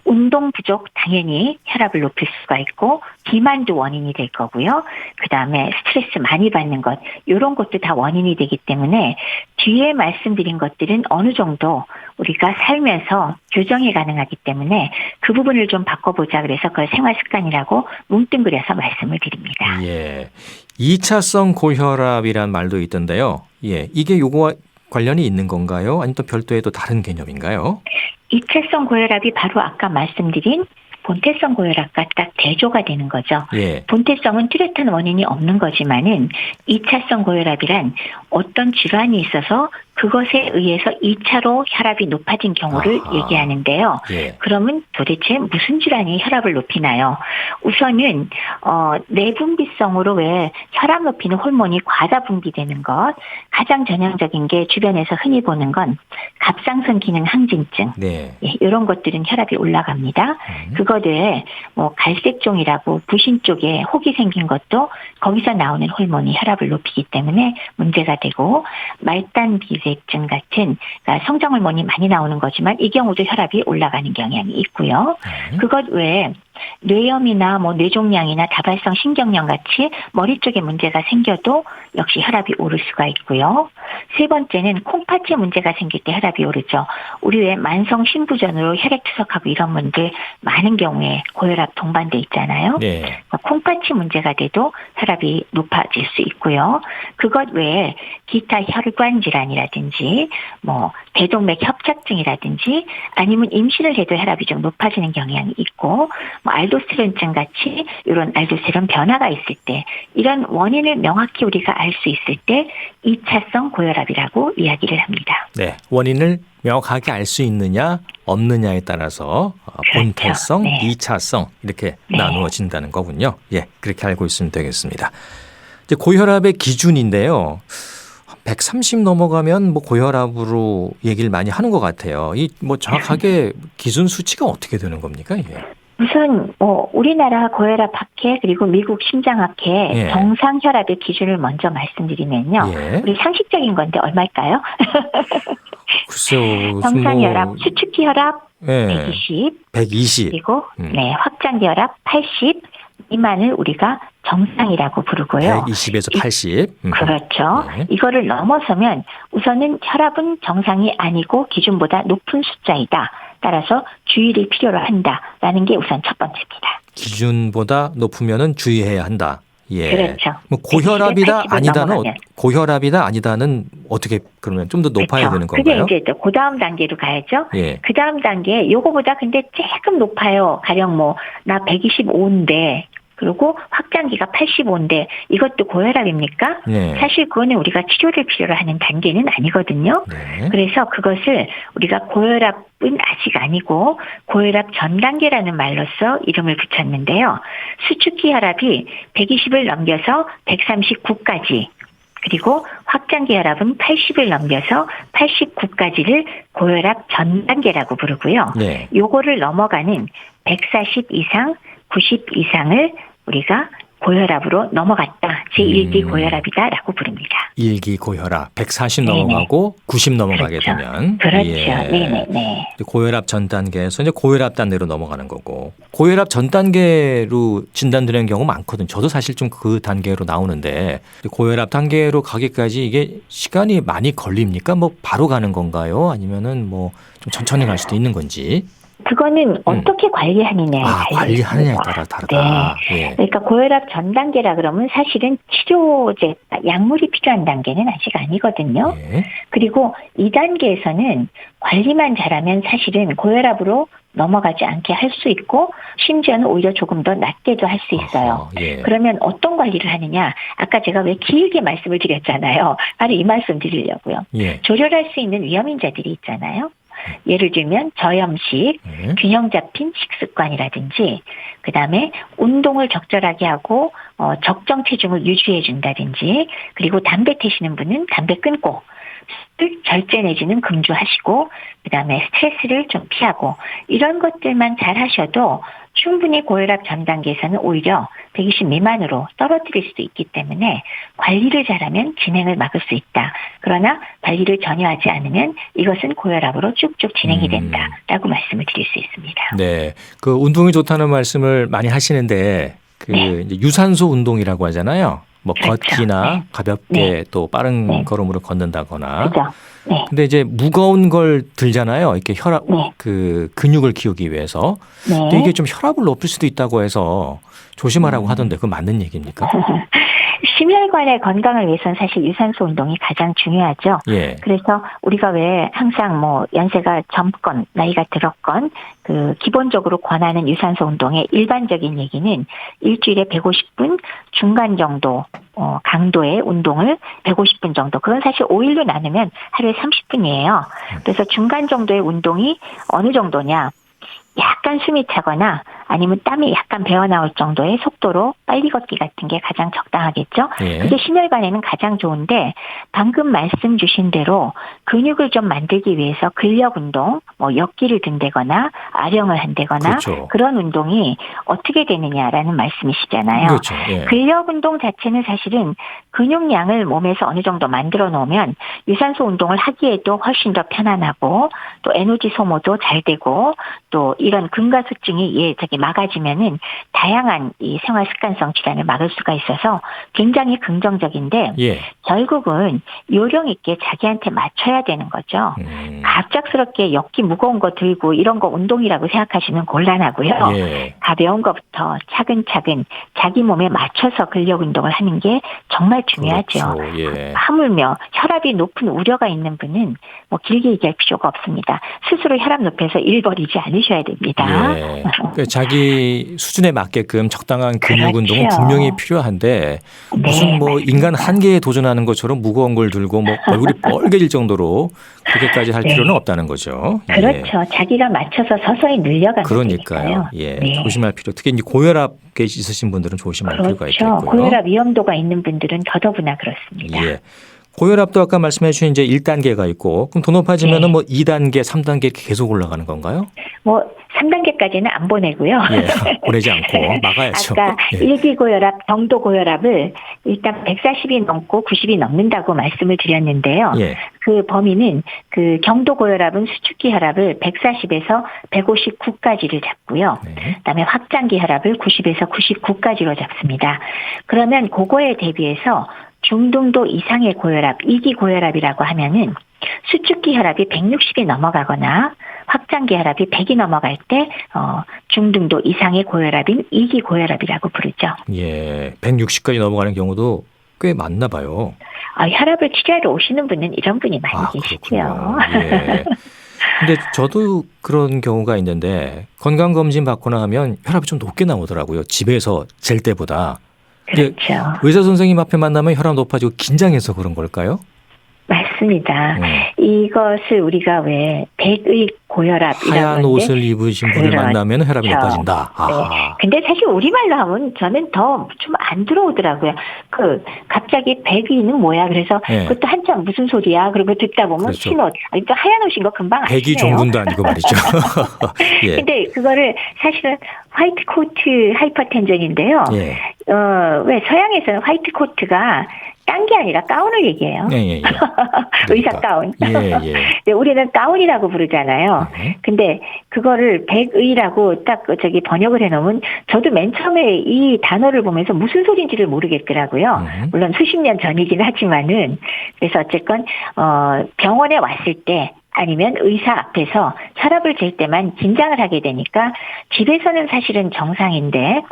운동 부족 당연히 혈압을 높일 수가 있고 비만도 원인이 될 거고요. 그다음에 스트레스 많이 받는 것 이런 것도 다 원인이 되기 때문에 뒤에 말씀드린 것들은 어느 정도 우리가 살면서 교정이 가능하기 때문에 그 부분을 좀 바꿔보자 그래서 그걸 생활 습관이라고 뭉뚱그려서 말씀을 드립니다. 예. 2차성 고혈압이란 말도 있던데요. 예. 이게 요거와 관련이 있는 건가요? 아니면 또 별도의 또 다른 개념인가요? 2차성 고혈압이 바로 아까 말씀드린 본태성 고혈압과 딱 대조가 되는 거죠. 예. 본태성은 뚜렷한 원인이 없는 거지만은 2차성 고혈압이란 어떤 질환이 있어서 그것에 의해서 2차로 혈압이 높아진 경우를 아하. 얘기하는데요. 예. 그러면 도대체 무슨 질환이 혈압을 높이나요? 우선은 내분비성으로 왜 혈압 높이는 호르몬이 과다 분비되는 것 가장 전형적인 게 주변에서 흔히 보는 건 갑상선 기능 항진증 네. 예, 이런 것들은 혈압이 올라갑니다. 그거 외에 뭐 갈색종이라고 부신 쪽에 혹이 생긴 것도 거기서 나오는 호르몬이 혈압을 높이기 때문에 문제가 되고 말단 비대증 같은 그러니까 성장 호르몬이 많이 나오는 거지만 이 경우도 혈압이 올라가는 경향이 있고요. 그것 외에 뇌염이나 뭐 뇌종양이나 다발성 신경염 같이 머리 쪽에 문제가 생겨도 역시 혈압이 오를 수가 있고요. 세 번째는 콩팥에 문제가 생길 때 혈압이 오르죠. 우리 왜 만성 신부전으로 혈액투석하고 이런 분들 많은 경우에 고혈압 동반돼 있잖아요. 네. 그러니까 콩팥이 문제가 돼도 혈압이 높아질 수 있고요. 그것 외에 기타 혈관 질환이라든지 뭐 대동맥 협착증이라든지 아니면 임신을 해도 혈압이 좀 높아지는 경향이 있고 뭐 알도스테론증 같이 이런 알도스테론 변화가 있을 때 이런 원인을 명확히 우리가 알 수 있을 때 2차성 고혈압이라고 이야기를 합니다. 네. 원인을 명확하게 알 수 있느냐 없느냐에 따라서 본태성, 네. 2차성 이렇게 네. 나누어진다는 거군요. 예. 그렇게 알고 있으면 되겠습니다. 이제 고혈압의 기준인데요. 130 넘어가면 뭐 고혈압으로 얘기를 많이 하는 것 같아요. 이 뭐 정확하게 기준 수치가 어떻게 되는 겁니까? 이게? 우선 우리나라 고혈압 학회 그리고 미국 심장학회 예. 정상 혈압의 기준을 먼저 말씀드리면요. 예. 우리 상식적인 건데 얼마일까요? 글쎄요. 정상 혈압, 수축기 혈압 예. 120 120. 그리고 확장기 혈압 80 미만을 우리가 정상이라고 부르고요. 120에서 80. 그렇죠. 네. 이거를 넘어서면 우선은 혈압은 정상이 아니고 기준보다 높은 숫자이다. 따라서 주의를 필요로 한다라는 게 우선 첫 번째입니다. 기준보다 높으면은 주의해야 한다. 예. 그렇죠. 뭐 고혈압이다 80을 아니다는 넘어가면. 고혈압이다 아니다는 어떻게 그러면 좀 더 높아야 그렇죠. 되는 건가요? 그게 이제 또 그 다음 단계로 가야죠. 예. 그 다음 단계 요거보다 근데 조금 높아요. 가령 뭐 나 125인데 그리고 확장기가 85인데 이것도 고혈압입니까? 네. 사실 그거는 우리가 치료를 필요로 하는 단계는 아니거든요. 네. 그래서 그것을 우리가 고혈압은 아직 아니고 고혈압 전 단계라는 말로써 이름을 붙였는데요. 수축기 혈압이 120을 넘겨서 139까지 그리고 확장기 혈압은 80을 넘겨서 89까지를 고혈압 전 단계라고 부르고요. 네. 요거를 넘어가는 140 이상, 90 이상을 우리가 고혈압으로 넘어갔다. 제1기 고혈압이다라고 부릅니다. 1기 고혈압 140 네네. 넘어가고 90 넘어가게 그렇죠. 되면 그렇죠. 예. 네네네. 고혈압 전 단계에서 이제 고혈압 단계로 넘어가는 거고 고혈압 전 단계로 진단되는 경우 많거든요. 저도 사실 좀 그 단계로 나오는데 고혈압 단계로 가기까지 이게 시간이 많이 걸립니까? 뭐 바로 가는 건가요? 아니면은 뭐 좀 천천히 갈 수도 있는 건지. 그거는 어떻게 관리하느냐에 관리하느냐에 따라 다르다. 네. 예. 그러니까 고혈압 전 단계라 그러면 사실은 치료제, 약물이 필요한 단계는 아직 아니거든요. 예. 그리고 이 단계에서는 관리만 잘하면 사실은 고혈압으로 넘어가지 않게 할 수 있고 심지어는 오히려 조금 더 낮게도 할 수 있어요. 예. 그러면 어떤 관리를 하느냐? 아까 제가 왜 길게 말씀을 드렸잖아요. 바로 이 말씀 드리려고요. 예. 조절할 수 있는 위험인자들이 있잖아요. 예를 들면 저염식, 균형 잡힌 식습관이라든지 그다음에 운동을 적절하게 하고 적정 체중을 유지해 준다든지 그리고 담배 태시는 분은 담배 끊고 술 절제 내지는 금주하시고 그다음에 스트레스를 좀 피하고 이런 것들만 잘 하셔도 충분히 고혈압 전 단계에서는 오히려 120 미만으로 떨어뜨릴 수도 있기 때문에 관리를 잘하면 진행을 막을 수 있다. 그러나 관리를 전혀 하지 않으면 이것은 고혈압으로 쭉쭉 진행이 된다라고 말씀을 드릴 수 있습니다. 네, 그 운동이 좋다는 말씀을 많이 하시는데 그 네. 이제 유산소 운동이라고 하잖아요. 뭐 그렇죠. 걷기나 네. 가볍게 네. 또 빠른 네. 걸음으로 걷는다거나. 그죠? 네. 근데 이제 무거운 걸 들잖아요. 이렇게 혈압 네. 그 근육을 키우기 위해서. 근데 네. 이게 좀 혈압을 높일 수도 있다고 해서 조심하라고 하던데 그건 맞는 얘기입니까? 심혈관의 건강을 위해서는 사실 유산소 운동이 가장 중요하죠. 예. 그래서 우리가 왜 항상 뭐 연세가 젊건 나이가 들었건 그 기본적으로 권하는 유산소 운동의 일반적인 얘기는 일주일에 150분 중간 정도 강도의 운동을 150분 정도. 그건 사실 5일로 나누면 하루에 30분이에요. 그래서 중간 정도의 운동이 어느 정도냐? 약간 숨이 차거나 아니면 땀이 약간 배어나올 정도의 속도로 빨리 걷기 같은 게 가장 적당하겠죠. 예. 그게 심혈관에는 가장 좋은데 방금 말씀 주신 대로 근육을 좀 만들기 위해서 근력 운동, 뭐 역기를 든다거나 아령을 한다거나 그렇죠. 그런 운동이 어떻게 되느냐라는 말씀이시잖아요. 그렇죠. 예. 근력 운동 자체는 사실은 근육량을 몸에서 어느 정도 만들어 놓으면 유산소 운동을 하기에도 훨씬 더 편안하고 또 에너지 소모도 잘 되고 또 이런 근가수증이 막아지면은 다양한 이 생활 습관성 질환을 막을 수가 있어서 굉장히 긍정적인데 예. 결국은 요령 있게 자기한테 맞춰야 되는 거죠. 갑작스럽게 역기 무거운 거 들고 이런 거 운동이라고 생각하시면 곤란하고요. 예. 가벼운 것부터 차근차근 자기 몸에 맞춰서 근력 운동을 하는 게 정말 중요하죠. 그렇죠. 예. 하물며 혈압이 높은 우려가 있는 분은 뭐 길게 얘기할 필요가 없습니다. 스스로 혈압 높여서 일 벌이지 않으셔야 됩니다. 예. 그러니까 자기 수준에 맞게끔 적당한 근육 그렇죠. 운동은 분명히 필요한데 무슨 네, 뭐 맞습니다. 인간 한계에 도전하는 것처럼 무거운 걸 들고 뭐 얼굴이 뻘개질 정도로 그렇게까지 할 네. 필요는 없다는 거죠. 예. 그렇죠. 자기가 맞춰서 서서히 늘려가면 그러니까요. 되니까요. 예. 네. 조심할 필요. 특히 이제 고혈압 있으신 분들은 조심할 필요가 그렇죠. 있겠고요. 고혈압 위험도가 있는 분들은 더더구나 그렇습니다. 예. 고혈압도 아까 말씀해 주신 이제 1단계가 있고 그럼 더 높아지면은 네. 뭐 2단계, 3단계 이렇게 계속 올라가는 건가요? 뭐 3단계까지는 안 보내고요. 예. 보내지 않고 막아야죠. 아까 예. 일기 고혈압, 정도 고혈압을 일단 140이 넘고 90이 넘는다고 말씀을 드렸는데요. 예. 그 범위는 그 경도 고혈압은 수축기 혈압을 140에서 159까지를 잡고요. 네. 그다음에 확장기 혈압을 90에서 99까지로 잡습니다. 그러면 그거에 대비해서 중등도 이상의 고혈압, 2기 고혈압이라고 하면은 수축기 혈압이 160이 넘어가거나 확장기 혈압이 100이 넘어갈 때 중등도 이상의 고혈압인 2기 고혈압이라고 부르죠. 예. 160까지 넘어가는 경우도 꽤 많나 봐요. 혈압을 치료하러 오시는 분은 이런 분이 많이 계시고요. 그렇군요. 예. 근데 저도 그런 경우가 있는데 건강검진 받거나 하면 혈압이 좀 높게 나오더라고요. 집에서 잴 때보다. 그렇죠. 의사 선생님 앞에 만나면 혈압 높아지고 긴장해서 그런 걸까요? 맞습니다. 이것을 우리가 왜 백의 고혈압이라고 하얀 하는데 옷을 입으신 분을 그렇죠. 만나면 혈압이 높아진다. 네. 근데 사실 우리말로 하면 저는 더 좀 안 들어오더라고요. 갑자기 백의는 뭐야? 그래서 네. 그것도 한참 무슨 소리야? 그리고 듣다 보면 그렇죠. 흰옷, 그러니까 하얀 옷인 거 금방 아시네요. 백의 종군도 아니고 말이죠. 예. 근데 그거를 사실은 화이트 코트 하이퍼텐전인데요. 예. 왜 서양에서는 화이트 코트가 딴 게 아니라 가운을 얘기해요. 예. 의사 가운. 예. 네, 우리는 가운이라고 부르잖아요. 근데 그거를 백의라고 딱 번역을 해놓으면 저도 맨 처음에 이 단어를 보면서 무슨 소리인지를 모르겠더라고요. 물론 수십 년 전이긴 하지만은 그래서 어쨌건 병원에 왔을 때 아니면 의사 앞에서 혈압을 잴 때만 긴장을 하게 되니까 집에서는 사실은 정상인데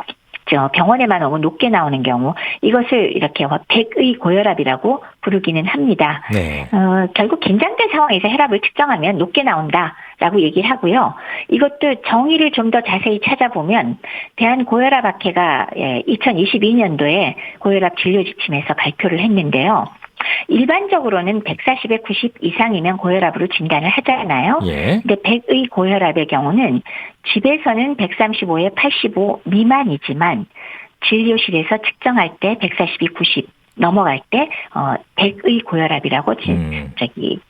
병원에만 오면 높게 나오는 경우 이것을 이렇게 백의 고혈압이라고 부르기는 합니다. 네. 결국 긴장된 상황에서 혈압을 측정하면 높게 나온다. 라고 얘기를 하고요. 이것도 정의를 좀 더 자세히 찾아보면 대한고혈압학회가 2022년도에 고혈압 진료 지침에서 발표를 했는데요. 일반적으로는 140에 90 이상이면 고혈압으로 진단을 하잖아요. 예. 근데 100의 고혈압의 경우는 집에서는 135에 85 미만이지만 진료실에서 측정할 때 142, 90 넘어갈 때 100의 고혈압이라고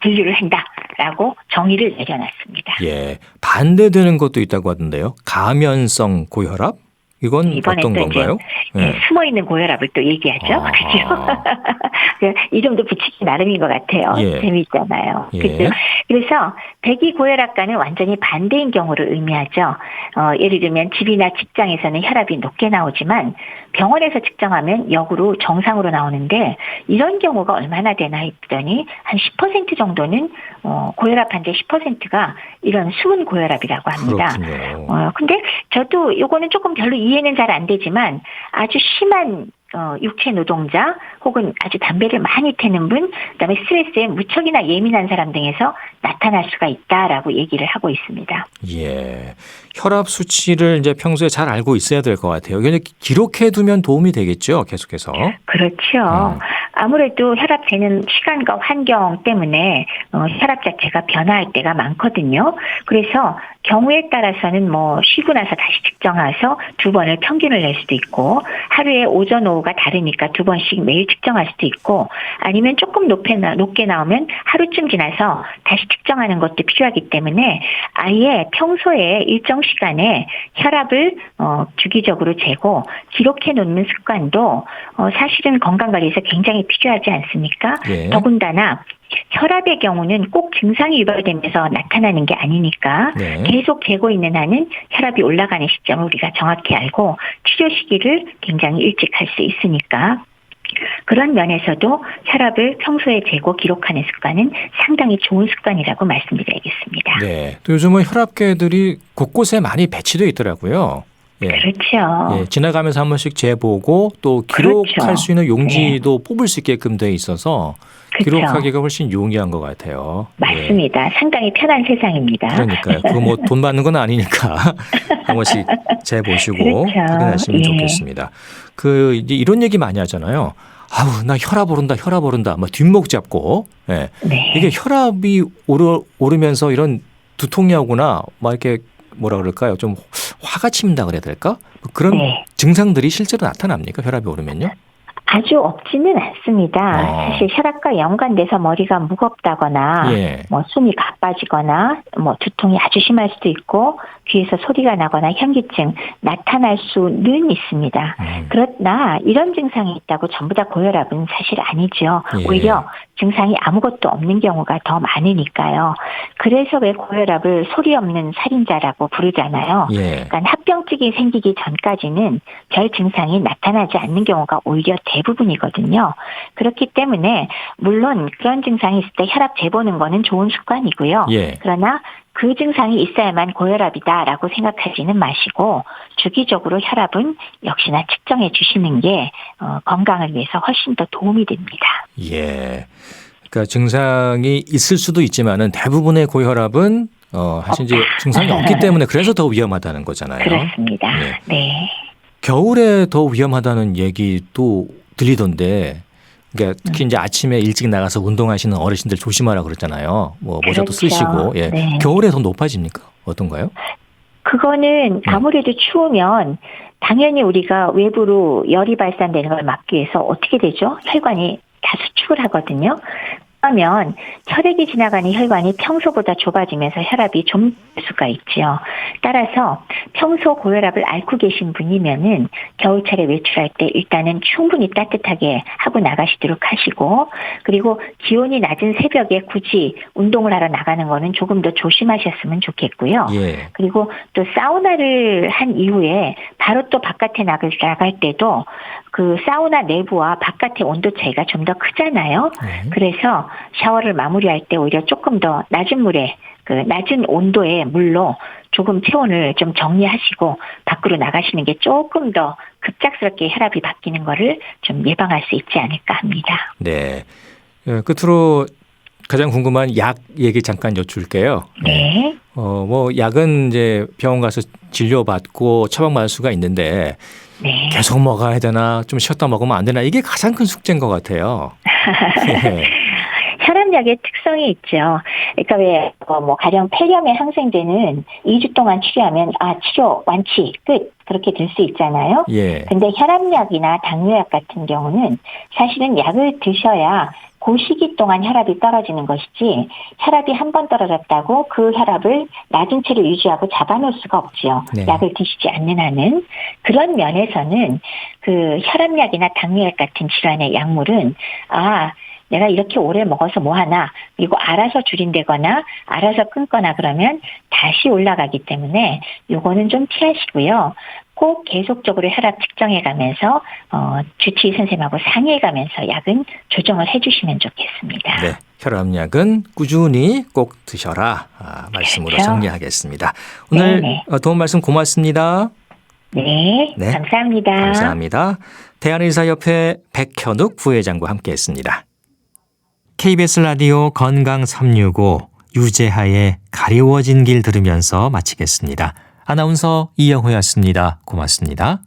분류를 한다라고 정의를 내려놨습니다. 예. 반대되는 것도 있다고 하던데요. 가면성 고혈압? 이건 어떤 건가요? 이제 숨어있는 고혈압을 또 얘기하죠. 그렇죠? 이름도 붙이기 나름인 것 같아요. 예. 재미있잖아요. 예. 그렇죠? 그래서 백이 고혈압과는 완전히 반대인 경우를 의미하죠. 예를 들면 집이나 직장에서는 혈압이 높게 나오지만 병원에서 측정하면 역으로 정상으로 나오는데 이런 경우가 얼마나 되나 했더니 한 10% 정도는 고혈압 환자 10%가 이런 숨은 고혈압이라고 합니다. 그렇군요. 근데 저도 요거는 조금 별로 이해는 잘 안 되지만 아주 심한 육체 노동자 혹은 아주 담배를 많이 태는 분, 그다음에 스트레스에 무척이나 예민한 사람 등에서 나타날 수가 있다라고 얘기를 하고 있습니다. 예. 혈압 수치를 이제 평소에 잘 알고 있어야 될 것 같아요. 이게 기록해 두면 도움이 되겠죠, 계속해서. 그렇죠. 아무래도 혈압 재는 시간과 환경 때문에 혈압 자체가 변화할 때가 많거든요. 그래서 경우에 따라서는 쉬고 나서 다시 측정해서 2번을 평균을 낼 수도 있고 하루에 오전 오후가 다르니까 2번씩 매일 측정할 수도 있고 아니면 조금 높게 나오면 하루쯤 지나서 다시 측정하는 것도 필요하기 때문에 아예 평소에 일정 시간에 혈압을 주기적으로 재고 기록해 놓는 습관도 사실은 건강관리에서 굉장히 필요하지 않습니까? 예. 더군다나 혈압의 경우는 꼭 증상이 유발되면서 나타나는 게 아니니까 네. 계속 재고 있는 한은 혈압이 올라가는 시점을 우리가 정확히 알고 치료 시기를 굉장히 일찍 할 수 있으니까 그런 면에서도 혈압을 평소에 재고 기록하는 습관은 상당히 좋은 습관이라고 말씀드려야겠습니다. 네. 또 요즘은 혈압계들이 곳곳에 많이 배치되어 있더라고요. 예. 그렇죠. 예, 지나가면서 한 번씩 재보고 또 기록할 그렇죠. 수 있는 용지도 뽑을 수 있게끔 돼 있어서 그렇죠. 기록하기가 훨씬 용이한 것 같아요. 맞습니다. 상당히 편한 세상입니다. 그러니까요. 그거 뭐 돈 받는 건 아니니까 한 번씩 재보시고 그렇죠. 확인하시면 예. 좋겠습니다. 이제 이런 얘기 많이 하잖아요. 아우, 나 혈압 오른다. 막 뒷목 잡고. 예. 네. 이게 혈압이 오르면서 이런 두통이 오거나 막 이렇게 뭐라 그럴까요? 좀 화가 침다 그래야 될까? 그런 네. 증상들이 실제로 나타납니까? 혈압이 오르면요? 아주 없지는 않습니다. 어. 사실 혈압과 연관돼서 머리가 무겁다거나 예. 숨이 가빠지거나 두통이 아주 심할 수도 있고 귀에서 소리가 나거나 현기증 나타날 수는 있습니다. 그러나 이런 증상이 있다고 전부 다 고혈압은 사실 아니죠. 예. 오히려 증상이 아무것도 없는 경우가 더 많으니까요. 그래서 왜 고혈압을 소리 없는 살인자라고 부르잖아요. 예. 그러니까 합병증이 생기기 전까지는 별 증상이 나타나지 않는 경우가 오히려 대부분이거든요. 그렇기 때문에 물론 그런 증상이 있을 때 혈압 재보는 거는 좋은 습관이고요. 예. 그러나 그 증상이 있어야만 고혈압이다라고 생각하지는 마시고 주기적으로 혈압은 역시나 측정해 주시는 게 건강을 위해서 훨씬 더 도움이 됩니다. 예. 그러니까 증상이 있을 수도 있지만은 대부분의 고혈압은 사실 이제 증상이 없기 때문에 그래서 더 위험하다는 거잖아요. 그렇습니다. 예. 네. 겨울에 더 위험하다는 얘기도 들리던데, 그러니까 특히 이제 아침에 일찍 나가서 운동하시는 어르신들 조심하라 그러잖아요. 모자도 그렇죠. 쓰시고, 예. 네. 겨울에 더 높아집니까? 어떤가요? 그거는 아무래도 추우면 당연히 우리가 외부로 열이 발산되는 걸 막기 위해서 어떻게 되죠? 혈관이 다 수축을 하거든요. 그러면 혈액이 지나가는 혈관이 평소보다 좁아지면서 혈압이 좀 될 수가 있죠. 따라서 평소 고혈압을 앓고 계신 분이면은 겨울철에 외출할 때 일단은 충분히 따뜻하게 하고 나가시도록 하시고 그리고 기온이 낮은 새벽에 굳이 운동을 하러 나가는 거는 조금 더 조심하셨으면 좋겠고요. 예. 그리고 또 사우나를 한 이후에 바로 또 바깥에 나갈 때도 그 사우나 내부와 바깥의 온도 차이가 좀 더 크잖아요. 그래서 샤워를 마무리할 때 오히려 조금 더 낮은 물에 그 낮은 온도의 물로 조금 체온을 좀 정리하시고 밖으로 나가시는 게 조금 더 급작스럽게 혈압이 바뀌는 거를 좀 예방할 수 있지 않을까 합니다. 네. 끝으로 가장 궁금한 약 얘기 잠깐 여쭐게요. 네. 뭐 약은 이제 병원 가서 진료받고 처방받을 수가 있는데 네. 계속 먹어야 되나 좀 쉬었다 먹으면 안 되나 이게 가장 큰 숙제인 것 같아요. 네. 혈압약의 특성이 있죠. 그러니까 왜 뭐 가령 폐렴에 항생제는 2주 동안 치료하면 치료 완치 끝 그렇게 될 수 있잖아요. 예. 근데 혈압약이나 당뇨약 같은 경우는 사실은 약을 드셔야 그 시기 동안 혈압이 떨어지는 것이지 혈압이 한 번 떨어졌다고 그 혈압을 낮은 채로 유지하고 잡아놓을 수가 없죠. 네. 약을 드시지 않는 한은. 그런 면에서는 그 혈압약이나 당뇨약 같은 질환의 약물은 내가 이렇게 오래 먹어서 뭐하나 그리고 알아서 줄인다거나 알아서 끊거나 그러면 다시 올라가기 때문에 요거는 좀 피하시고요. 꼭 계속적으로 혈압 측정해가면서 주치의 선생님하고 상의해가면서 약은 조정을 해주시면 좋겠습니다. 네, 혈압약은 꾸준히 꼭 드셔라. 말씀으로 그렇죠. 정리하겠습니다. 오늘 네네. 도움 말씀 고맙습니다. 네, 네. 감사합니다. 감사합니다. 대한의사협회 백현욱 부회장과 함께했습니다. KBS 라디오 건강 365 유재하의 가리워진 길 들으면서 마치겠습니다. 아나운서 이영호였습니다. 고맙습니다.